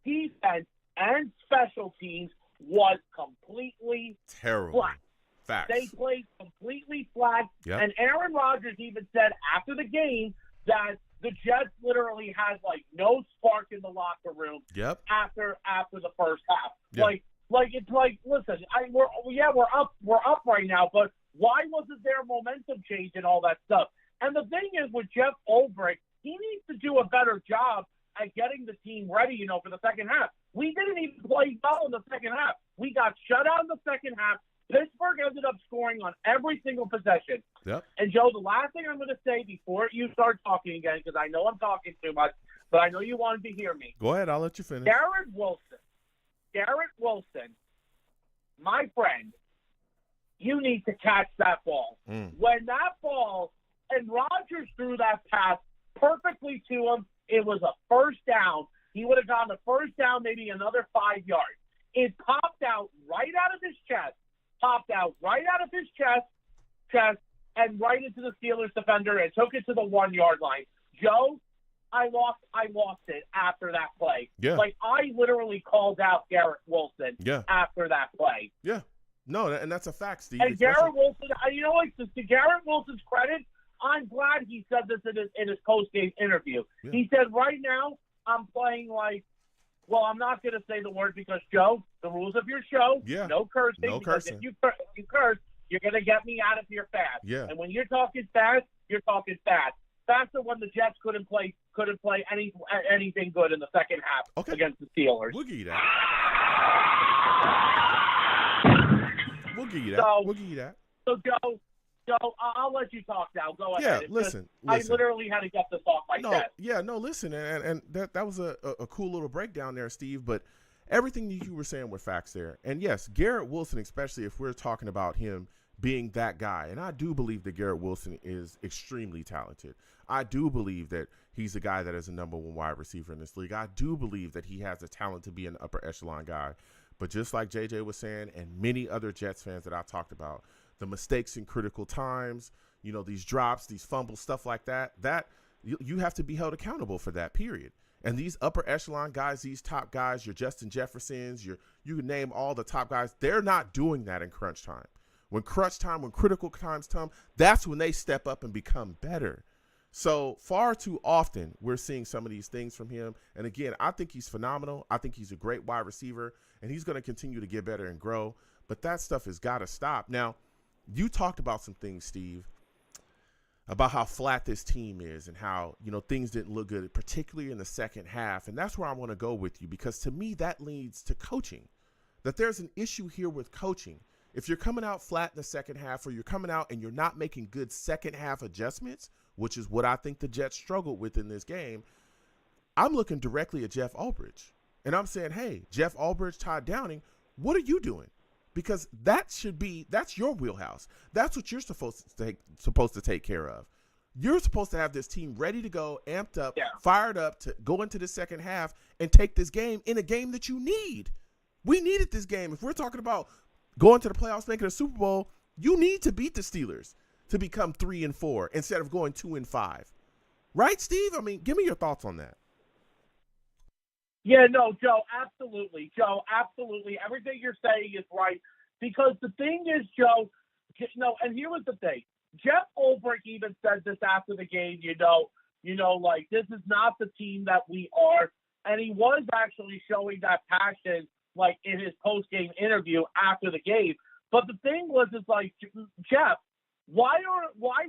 defense, and special teams was completely Terrible. flat. Facts. They played completely flat. Yep. And Aaron Rodgers even said after the game that the Jets literally had like no spark in the locker room Yep. after the first half. Yep. Like it's like, listen, we're up right now, but why wasn't there momentum change and all that stuff? And the thing is with Jeff Ulbrich, he needs to do a better job at getting the team ready, for the second half. We didn't even play well in the second half. We got shut out in the second half. Pittsburgh ended up scoring on every single possession. Yep. And, Joe, the last thing I'm going to say before you start talking again, because I know I'm talking too much, but I know you wanted to hear me. Go ahead. I'll let you finish. Garrett Wilson, my friend, you need to catch that ball. When that ball, and Rodgers threw that pass perfectly to him, it was a first down. He would have gotten a first down, maybe another 5 yards. It popped out right out of his chest, and right into the Steelers defender and took it to the 1 yard line. Joe, I lost it after that play. Yeah. Like, I literally called out Garrett Wilson after that play. Yeah. No, and that's a fact, Steve. And Garrett Wilson, to Garrett Wilson's credit, I'm glad he said this in his post-game interview. Yeah. He said, right now, I'm playing like, well, I'm not going to say the word because, Joe, the rules of your show, no cursing. No because cursing. If you curse, you're going to get me out of here fast. Yeah. And when you're talking fast, you're talking fast. Faster when the Jets couldn't play anything good in the second half against the Steelers. We'll give you that. We'll give you that. So, Joe, I'll let you talk now. Go ahead. Yeah, listen. I literally had to get this off my chest. Yeah, listen, and that was a cool little breakdown there, Steve, but everything you were saying were facts there. And yes, Garrett Wilson, especially if we're talking about him being that guy, and I do believe that Garrett Wilson is extremely talented. I do believe that he's a guy that is a number one wide receiver in this league. I do believe that he has the talent to be an upper echelon guy. But just like JJ was saying, and many other Jets fans that I talked about, the mistakes in critical times, these drops, these fumbles, stuff like that you have to be held accountable for that, period. And these upper echelon guys, these top guys, your Justin Jeffersons, you can name all the top guys, they're not doing that in crunch time. When critical times come, that's when they step up and become better. So far too often, we're seeing some of these things from him. And again, I think he's phenomenal. I think he's a great wide receiver, and he's going to continue to get better and grow. But that stuff has got to stop. Now, you talked about some things, Steve, about how flat this team is and how, things didn't look good, particularly in the second half. And that's where I want to go with you, because to me, that leads to coaching, that there's an issue here with coaching. If you're coming out flat in the second half, or you're coming out and you're not making good second half adjustments, which is what I think the Jets struggled with in this game, I'm looking directly at Jeff Ulbrich. And I'm saying, hey, Jeff Ulbrich, Todd Downing, what are you doing? Because that's your wheelhouse. That's what you're supposed to take care of. You're supposed to have this team ready to go, amped up, fired up to go into the second half and take this game in a game that you need. We needed this game. If we're talking about going to the playoffs, making a Super Bowl, you need to beat the Steelers to become 3-4 instead of going 2-5. Right, Steve? I mean, give me your thoughts on that. Yeah, no, Joe, absolutely. Everything you're saying is right. Because the thing is, Joe, and here was the thing. Jeff Ulbrich even said this after the game, like, this is not the team that we are. And he was actually showing that passion, like, in his post-game interview after the game. But the thing was, it's like, Jeff, why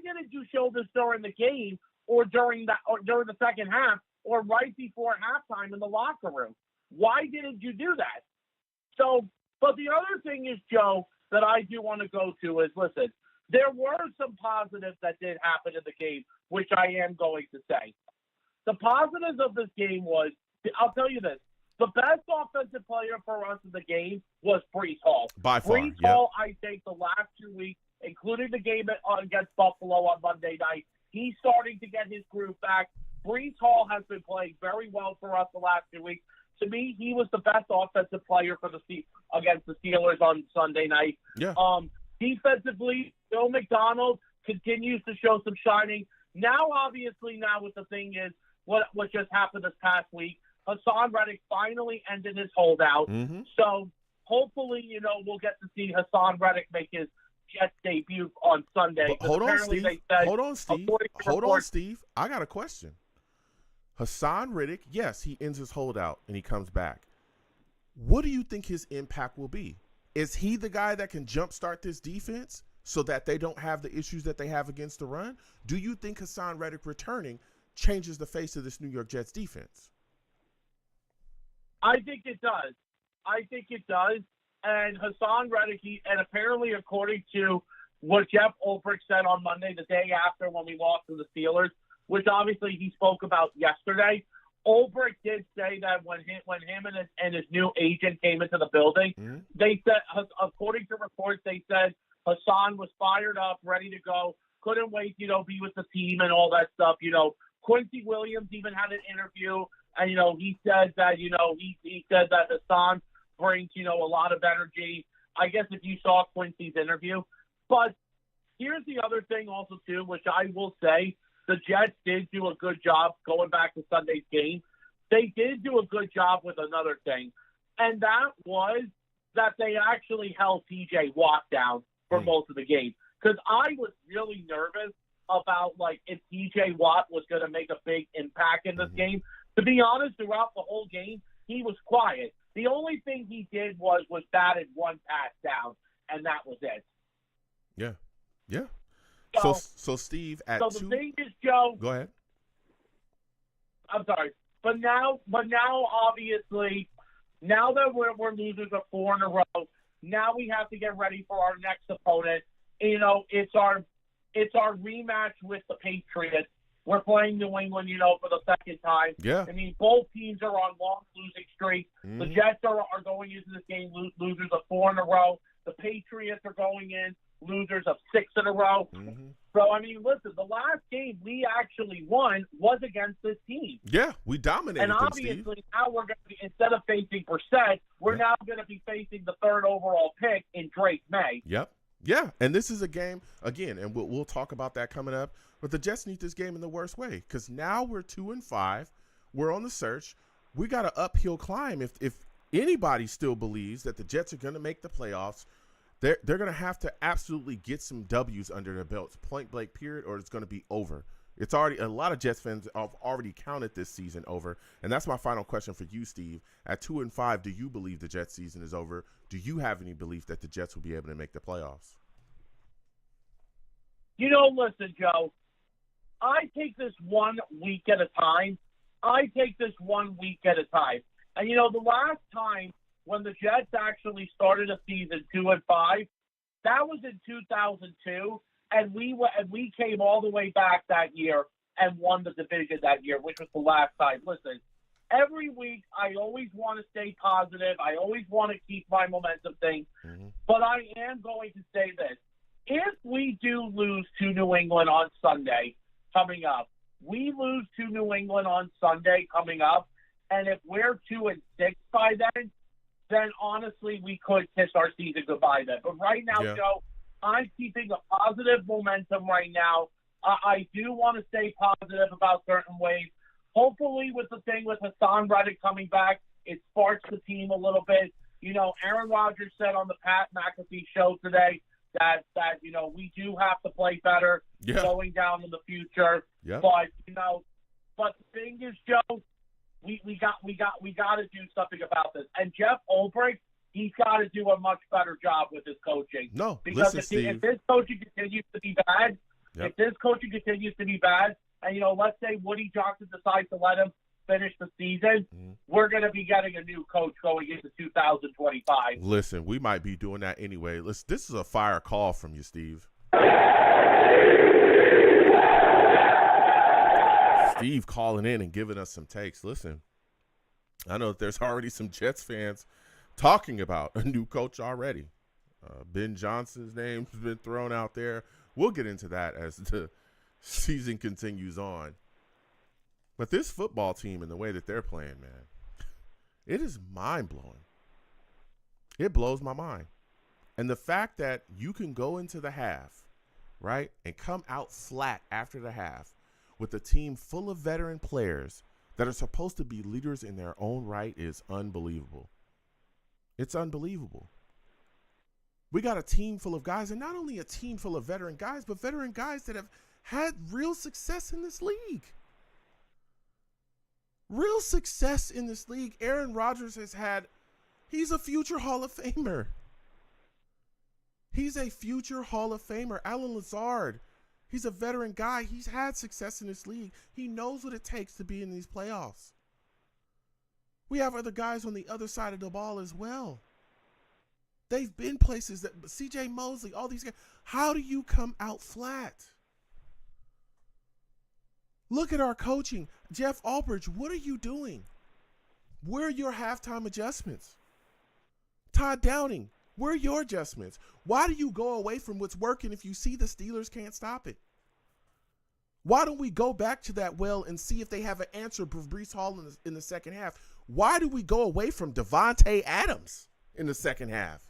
didn't you show this during the game or during the second half or right before halftime in the locker room? Why didn't you do that? So, but the other thing is, Joe, that I do want to go to is, listen, there were some positives that did happen in the game, which I am going to say. The positives of this game was, I'll tell you this, the best offensive player for us in the game was Breece Hall. By far, Breece Hall, I think the last 2 weeks, including the game against Buffalo on Monday night, he's starting to get his groove back. Breece Hall has been playing very well for us the last 2 weeks. To me, he was the best offensive player for against the Steelers on Sunday night. Yeah. Defensively, Bill McDonald continues to show some shining. Now, obviously, with the thing is what just happened this past week, Hassan Reddick finally ended his holdout. Mm-hmm. So hopefully, we'll get to see Hassan Reddick make his Jets debut on Sunday. But hold on, Apparently Steve. they said, Hold on, Steve. according to Hold on, reports- Steve. I got a question. Hassan Reddick, yes, he ends his holdout and he comes back. What do you think his impact will be? Is he the guy that can jumpstart this defense so that they don't have the issues that they have against the run? Do you think Hassan Reddick returning changes the face of this New York Jets defense? I think it does. And Hassan Reddick, and apparently according to what Jeff Ulbrich said on Monday, the day after when we lost to the Steelers, which obviously he spoke about yesterday, Ulbrich did say that when him and his new agent came into the building, they said, according to reports, they said Hassan was fired up, ready to go, couldn't wait, be with the team and all that stuff. Quincy Williams even had an interview, and he said that he said that Hassan brings a lot of energy. I guess if you saw Quincy's interview, but here's the other thing also too, which I will say, the Jets did do a good job going back to Sunday's game. They did do a good job with another thing, and that was that they actually held T.J. Watt down for most of the game. Because I was really nervous about, if T.J. Watt was going to make a big impact in this game. To be honest, throughout the whole game, he was quiet. The only thing he did was batted one pass down, and that was it. Yeah. Yeah. So Steve, the thing is, Joe. Go ahead. I'm sorry, but now, obviously, now that we're losers of 4 in a row, now we have to get ready for our next opponent. It's our rematch with the Patriots. We're playing New England, for the second time. Yeah. I mean, both teams are on long losing streaks. The Jets are going into this game losers of 4 in a row. The Patriots are going in losers of 6 in a row. So, I mean, listen, the last game we actually won was against this team. Yeah, we dominated and them, obviously Steve. now we're going to be, instead of facing Brissett, we're now going to be facing the 3rd overall pick in Drake May. Yep. Yeah, and this is a game, again, and we'll talk about that coming up, but the Jets need this game in the worst way because now we're 2-5. We're on the search. We got an uphill climb. If anybody still believes that the Jets are going to make the playoffs, they're going to have to absolutely get some W's under their belts, point blank period, or it's going to be over. It's already, a lot of Jets fans have already counted this season over, and that's my final question for you, Steve. At 2-5, do you believe the Jets season is over? Do you have any belief that the Jets will be able to make the playoffs? Listen, Joe, I take this 1 week at a time. And, the last time when the Jets actually started a season 2-5, that was in 2002, and we came all the way back that year and won the division that year, which was the last time. Listen, every week I always want to stay positive. I always want to keep my momentum thing, but I am going to say this. If we do lose to New England on Sunday coming up, and if we're 2-6 by then honestly we could kiss our season goodbye then. But right now, Joe, I'm keeping a positive momentum right now. I do want to stay positive about certain ways. Hopefully with the thing with Hassan Reddick coming back, it sparks the team a little bit. Aaron Rodgers said on the Pat McAfee show today that we do have to play better going down in the future. But but the thing is, Joe, we got to do something about this. And Jeff Ulbrich, he's got to do a much better job with his coaching. No, because listen, if this coaching continues to be bad, and let's say Woody Johnson decides to let him finish the season, we're going to be getting a new coach going into 2025. Listen, we might be doing that anyway. This is a fire call from you, Steve. Steve calling in and giving us some takes. Listen, I know that there's already some Jets fans talking about a new coach already. Ben Johnson's name's been thrown out there. We'll get into that as the season continues on. But this football team and the way that they're playing, man, it is mind-blowing. It blows my mind. And the fact that you can go into the half, right, and come out flat after the half with a team full of veteran players that are supposed to be leaders in their own right is unbelievable. It's unbelievable. We got a team full of guys, and not only a team full of veteran guys, but veteran guys that have had real success in this league. Real success in this league. Aaron Rodgers he's a future Hall of Famer. He's a future Hall of Famer. Alan Lazard, he's a veteran guy. He's had success in this league. He knows what it takes to be in these playoffs. We have other guys on the other side of the ball as well. They've been places that C.J. Mosley, all these guys. How do you come out flat? Look at our coaching. Jeff Albridge, what are you doing? Where are your halftime adjustments? Todd Downing, where are your adjustments? Why do you go away from what's working if you see the Steelers can't stop it? Why don't we go back to that well and see if they have an answer for Breece Hall in the second half? Why do we go away from Devontae Adams in the second half?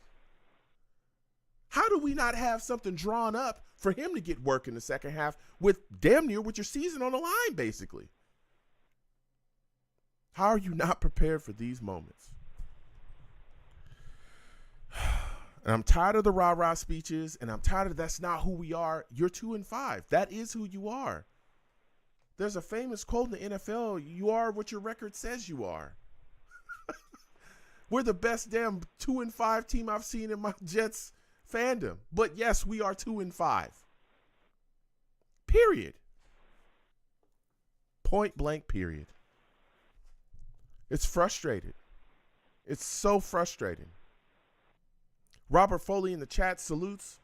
How do we not have something drawn up for him to get work in the second half with damn near with your season on the line, basically? How are you not prepared for these moments? And I'm tired of the rah-rah speeches, and I'm tired of that's not who we are. You're 2-5. That is who you are. There's a famous quote in the NFL, you are what your record says you are. We're the best damn 2-5 team I've seen in my Jets fandom. But yes, we are 2-5. Period. Point blank, period. It's frustrating. It's so frustrating. Robert Foley in the chat salutes.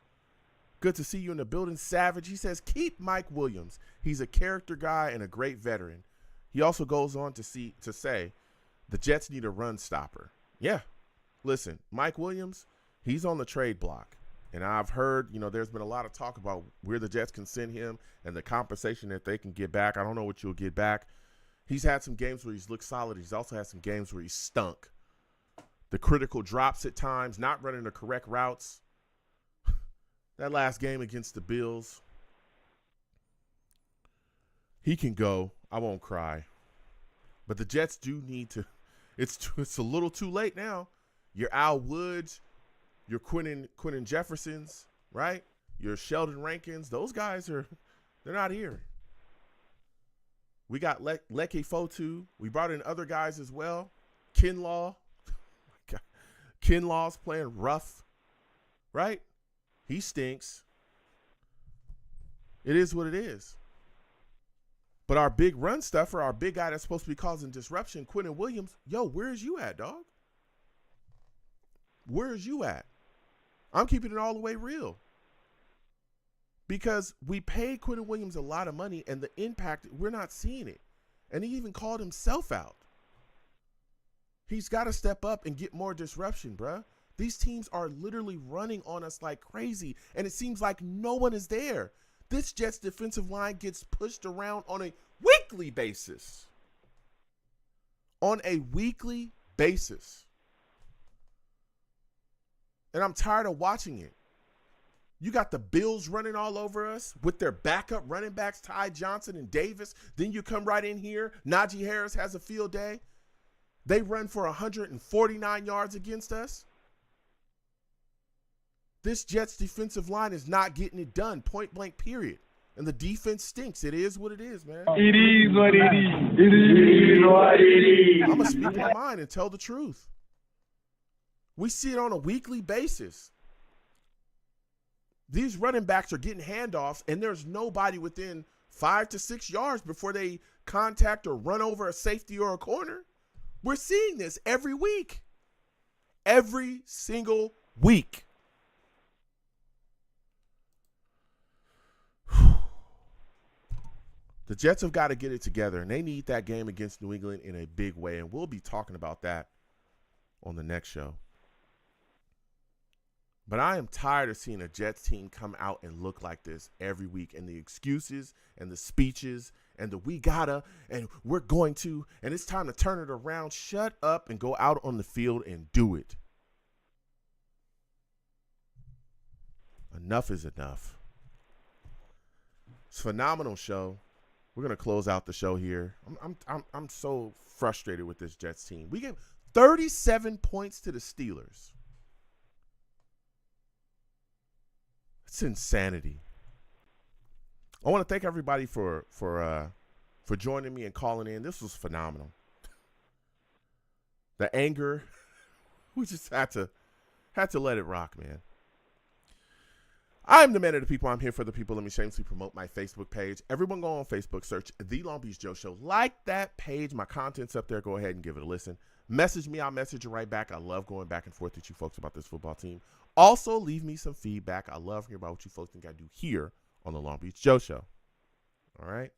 Good to see you in the building. Savage. He says, keep Mike Williams. He's a character guy and a great veteran. He also goes on to say the Jets need a run stopper. Yeah. Listen, Mike Williams, he's on the trade block. And I've heard, there's been a lot of talk about where the Jets can send him and the compensation that they can get back. I don't know what you'll get back. He's had some games where he's looked solid. He's also had some games where he's stunk. The critical drops at times, not running the correct routes. That last game against the Bills, he can go. I won't cry. But the Jets do need to. It's a little too late now. Your Al Woods, your Quentin Jeffersons, right? Your Sheldon Rankins. Those guys they're not here. We got Leke Fotu. We brought in other guys as well. Kinlaw. Kinlaw's playing rough, right? He stinks. It is what it is. But our big run stuffer, our big guy that's supposed to be causing disruption, Quentin Williams, where is you at, dog? Where is you at? I'm keeping it all the way real. Because we paid Quentin Williams a lot of money, and the impact, we're not seeing it. And he even called himself out. He's got to step up and get more disruption, bruh. These teams are literally running on us like crazy, and it seems like no one is there. This Jets defensive line gets pushed around on a weekly basis. On a weekly basis. And I'm tired of watching it. You got the Bills running all over us with their backup running backs, Ty Johnson and Davis. Then you come right in here. Najee Harris has a field day. They run for 149 yards against us. This Jets defensive line is not getting it done, point blank, period. And the defense stinks. It is what it is, man. It is what it is. It is what it is. I'm going to speak my mind and tell the truth. We see it on a weekly basis. These running backs are getting handoffs, and there's nobody within 5 to 6 yards before they contact or run over a safety or a corner. We're seeing this every week. Every single week. The Jets have got to get it together, and they need that game against New England in a big way, and we'll be talking about that on the next show. But I am tired of seeing a Jets team come out and look like this every week, and the excuses and the speeches and the we gotta and we're going to, and it's time to turn it around. Shut up and go out on the field and do it. Enough is enough. It's a phenomenal show. We're gonna close out the show here. I'm so frustrated with this Jets team. We gave 37 points to the Steelers. It's insanity. I want to thank everybody for joining me and calling in. This was phenomenal. The anger, we just had to let it rock, man. I'm the man of the people. I'm here for the people. Let me shamelessly promote my Facebook page. Everyone go on Facebook, search The Long Beach Joe Show. Like that page. My content's up there. Go ahead and give it a listen. Message me. I'll message you right back. I love going back and forth with you folks about this football team. Also, leave me some feedback. I love hearing about what you folks think I do here on The Long Beach Joe Show. All right.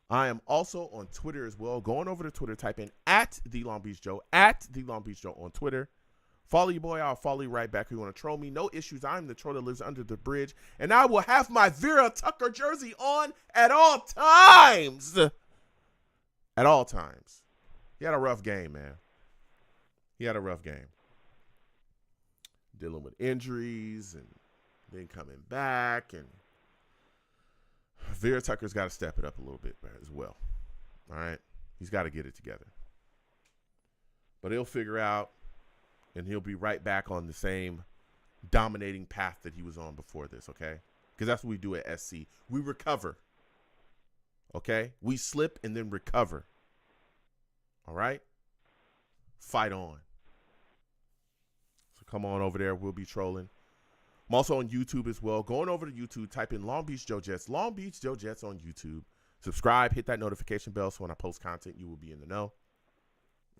I am also on Twitter as well. Going over to Twitter, type in @The Long Beach Joe, @The Long Beach Joe on Twitter. Follow you, boy. I'll follow you right back. If you want to troll me, no issues. I'm the troll that lives under the bridge, and I will have my Vera Tucker jersey on at all times. At all times. He had a rough game, man. He had a rough game. Dealing with injuries and then coming back, and Vera Tucker's got to step it up a little bit as well. All right? He's got to get it together. But he'll figure out, and he'll be right back on the same dominating path that he was on before this, okay? Because that's what we do at SC. We recover, okay? We slip and then recover, all right? Fight on. So come on over there. We'll be trolling. I'm also on YouTube as well. Going over to YouTube, type in Long Beach Joe Jets. Long Beach Joe Jets on YouTube. Subscribe, hit that notification bell so when I post content, you will be in the know.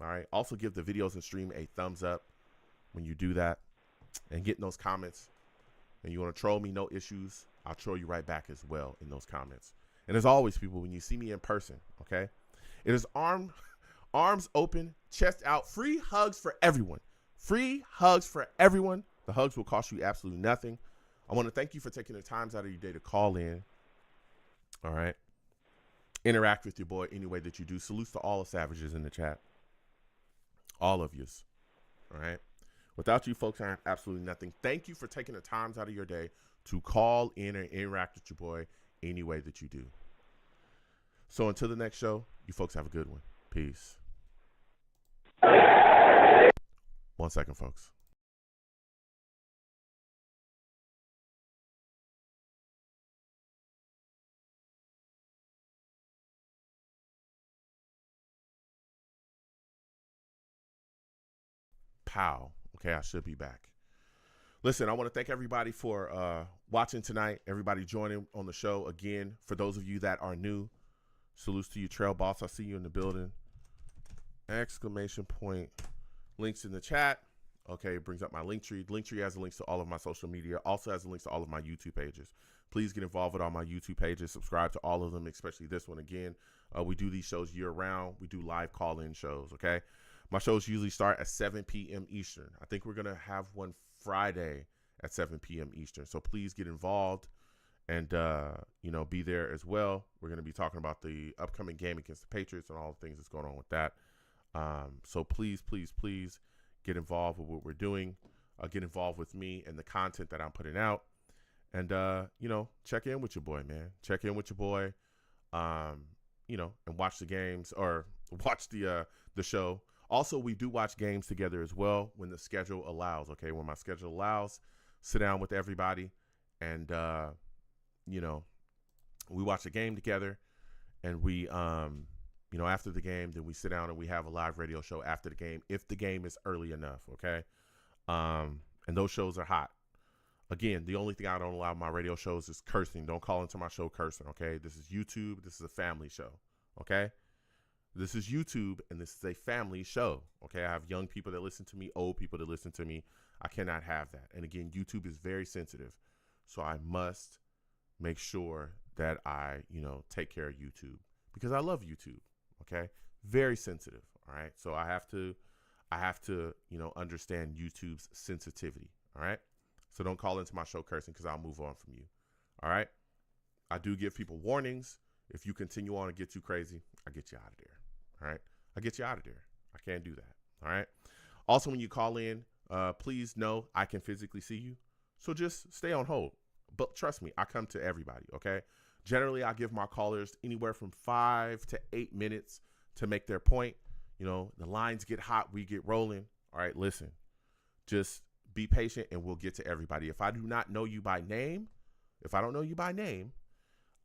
All right? Also give the videos and stream a thumbs up when you do that, and get in those comments. And you want to troll me, no issues. I'll troll you right back as well in those comments. And as always, people, when you see me in person, okay, it is arms open, chest out, free hugs for everyone. Free hugs for everyone. The hugs will cost you absolutely nothing. I want to thank you for taking the times out of your day to call in. All right. Interact with your boy any way that you do. Salutes to all the savages in the chat. All of yous. All right. Without you folks, I have absolutely nothing. Thank you for taking the times out of your day to call in and interact with your boy any way that you do. So until the next show, you folks have a good one. Peace. 1 second, folks. Pow. Okay, I should be back. Listen, I want to thank everybody for watching tonight, everybody joining on the show. Again, for those of you that are new, salutes to you, Trail Boss. I see you in the building. Exclamation point. Links in the chat. Okay, it brings up my Linktree. Linktree has the links to all of my social media. Also has the links to all of my YouTube pages. Please get involved with all my YouTube pages. Subscribe to all of them, especially this one. Again, we do these shows year-round. We do live call-in shows, okay? My shows usually start at 7 p.m. Eastern. I think we're going to have one Friday at 7 p.m. Eastern. So please get involved and, be there as well. We're going to be talking about the upcoming game against the Patriots and all the things that's going on with that. So please, please, please get involved with what we're doing. Get involved with me and the content that I'm putting out. And, check in with your boy, man. Check in with your boy, and watch the games or watch the show. Also, we do watch games together as well when the schedule allows, okay? When my schedule allows, sit down with everybody and, we watch a game together and we, after the game, then we sit down and we have a live radio show after the game if the game is early enough, okay? And those shows are hot. Again, the only thing I don't allow my radio shows is cursing. Don't call into my show cursing, okay? This is YouTube. This is a family show, okay? This is YouTube, and this is a family show, okay? I have young people that listen to me, old people that listen to me. I cannot have that. And again, YouTube is very sensitive, so I must make sure that I, take care of YouTube because I love YouTube, okay? Very sensitive, all right? So I have to, understand YouTube's sensitivity, all right? So don't call into my show cursing because I'll move on from you, all right? I do give people warnings. If you continue on and get too crazy, I get you out of there. All right. I get you out of there. I can't do that. All right. Also, when you call in, please know I can physically see you. So just stay on hold. But trust me, I come to everybody. Okay. Generally, I give my callers anywhere from 5 to 8 minutes to make their point. The lines get hot, we get rolling. All right, listen, just be patient and we'll get to everybody. If I do not know you by name,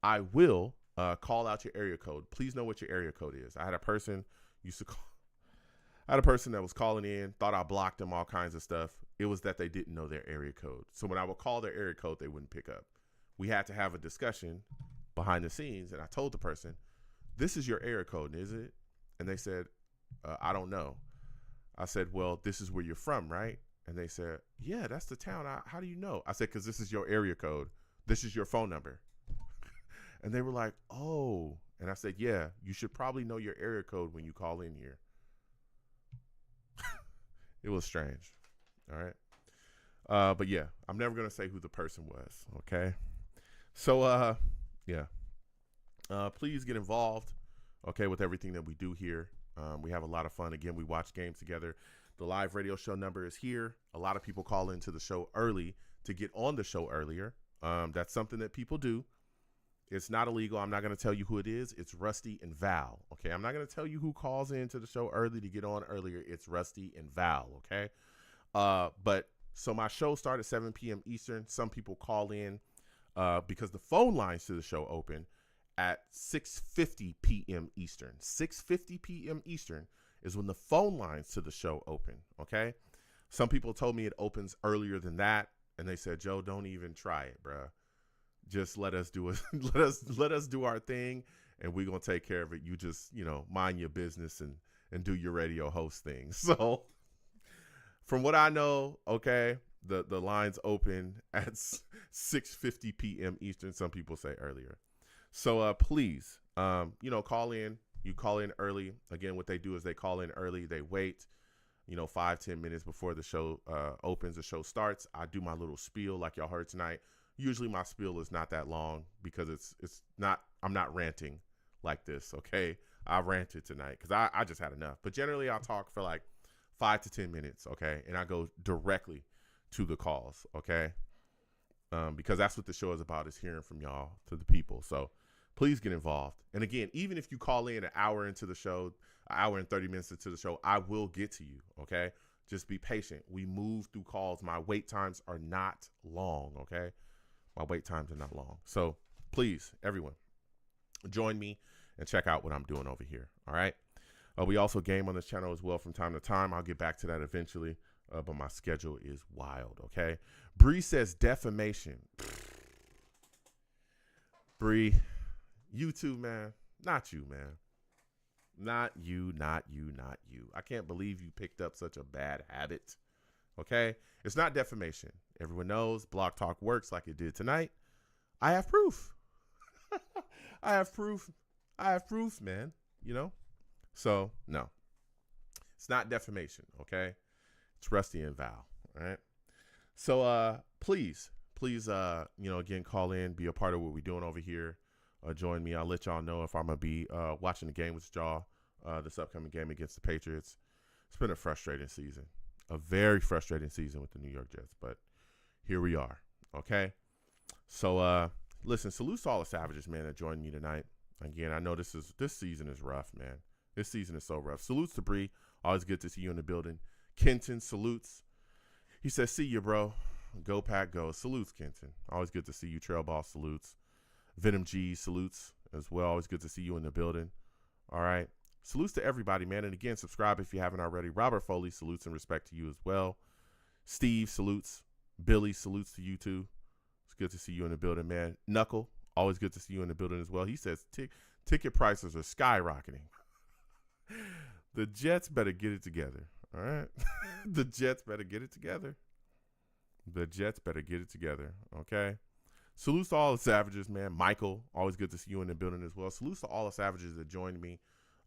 I will call out your area code. Please know what your area code is. I had a person that was calling in, thought I blocked them, all kinds of stuff. It was that they didn't know their area code. So when I would call their area code, they wouldn't pick up. We had to have a discussion behind the scenes, and I told the person, this is your area code, is it? And they said, I don't know. I said, well, this is where you're from, right? And they said, yeah, that's the town. How do you know? I said, because this is your area code. This is your phone number. And they were like, oh. And I said, yeah, you should probably know your area code when you call in here. It was strange. All right. But yeah, I'm never going to say who the person was. Okay. So, yeah. Please get involved, okay, with everything that we do here. We have a lot of fun. Again, we watch games together. The live radio show number is here. A lot of people call into the show early to get on the show earlier. That's something that people do. It's not illegal. I'm not going to tell you who it is. It's Rusty and Val, okay? I'm not going to tell you who calls into the show early to get on earlier. It's Rusty and Val, okay? So my show started at 7 p.m. Eastern. Some people call in because the phone lines to the show open at 6:50 p.m. Eastern. 6:50 p.m. Eastern is when the phone lines to the show open, okay? Some people told me it opens earlier than that, and they said, Joe, don't even try it, bruh. Just let us do it. let us do our thing, and we're gonna take care of it. You just, mind your business and do your radio host thing. So from what I know, okay, the lines open at 6:50 p.m. Eastern. Some people say earlier. So please, call in. You call in early. Again, what they do is they call in early. They wait, 5-10 minutes before the show opens, the show starts. I do my little spiel like y'all heard tonight. Usually my spiel is not that long because I'm not ranting like this, okay? I ranted tonight because I just had enough. But generally I'll talk for like 5 to 10 minutes, okay? And I go directly to the calls, okay? Because that's what the show is about, is hearing from y'all to the people. So please get involved. And again, even if you call in an hour into the show, an hour and 30 minutes into the show, I will get to you, okay? Just be patient. We move through calls. My wait times are not long, okay? My wait times are not long. So please, everyone, join me and check out what I'm doing over here, all right? We also game on this channel as well from time to time. I'll get back to that eventually, but my schedule is wild, okay? Bree says defamation. Bree, you too, man. Not you, man. Not you, not you, not you. I can't believe you picked up such a bad habit, okay? It's not defamation. Everyone knows Blog Talk works like it did tonight. I have proof. I have proof. Man, So, no. It's not defamation, okay? It's Rusty and Val, all right? So, please, again, call in, be a part of what we're doing over here. Join me. I'll let y'all know if I'm going to be watching the game with y'all, this upcoming game against the Patriots. It's been a frustrating season, a very frustrating season with the New York Jets, but here we are, okay? So, listen, salute to all the Savages, man, that joined me tonight. Again, I know this season is rough, man. This season is so rough. Salutes to Bree. Always good to see you in the building. Kenton salutes. He says, see you, bro. Go Pack, go. Salutes, Kenton. Always good to see you. Trail Ball salutes. Venom G salutes as well. Always good to see you in the building. All right. Salutes to everybody, man. And again, subscribe if you haven't already. Robert Foley salutes and respect to you as well. Steve salutes. Billy salutes to you too. It's good to see you in the building, man. Knuckle, always good to see you in the building as well. He says ticket prices are skyrocketing. The Jets better get it together. All right. The Jets better get it together. The Jets better get it together. Okay. Salutes to all the Savages, man. Michael, always good to see you in the building as well. Salutes to all the Savages that joined me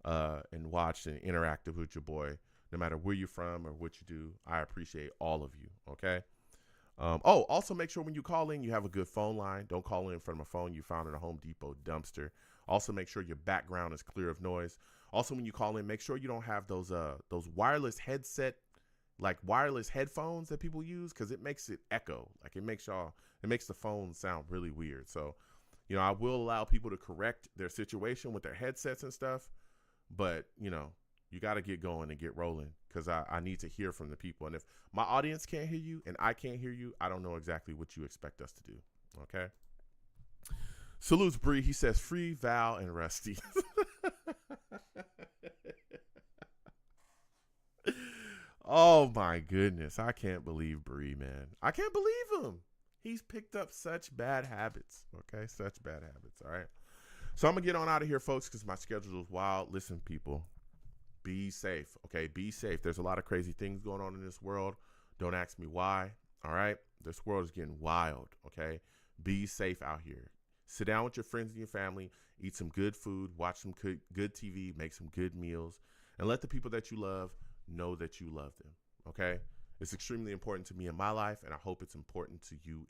and watched and interacted with your boy. No matter where you're from or what you do, I appreciate all of you. Okay. Also make sure when you call in, you have a good phone line. Don't call in from a phone you found in a Home Depot dumpster. Also make sure your background is clear of noise. Also, when you call in, make sure you don't have those wireless wireless headphones that people use, because it makes it echo. Like it makes the phone sound really weird. So, I will allow people to correct their situation with their headsets and stuff, but you You got to get going and get rolling because I need to hear from the people. And if my audience can't hear you and I can't hear you, I don't know exactly what you expect us to do. Okay. Salutes Bree. He says free Val and Rusty. Oh my goodness. I can't believe Bree, man. I can't believe him. He's picked up such bad habits. Okay. Such bad habits. All right. So I'm going to get on out of here, folks, because my schedule is wild. Listen, people, be safe. Okay. Be safe. There's a lot of crazy things going on in this world. Don't ask me why. All right. This world is getting wild. Okay. Be safe out here. Sit down with your friends and your family, eat some good food, watch some good TV, make some good meals, and let the people that you love know that you love them, okay? It's extremely important to me in my life, and I hope it's important to you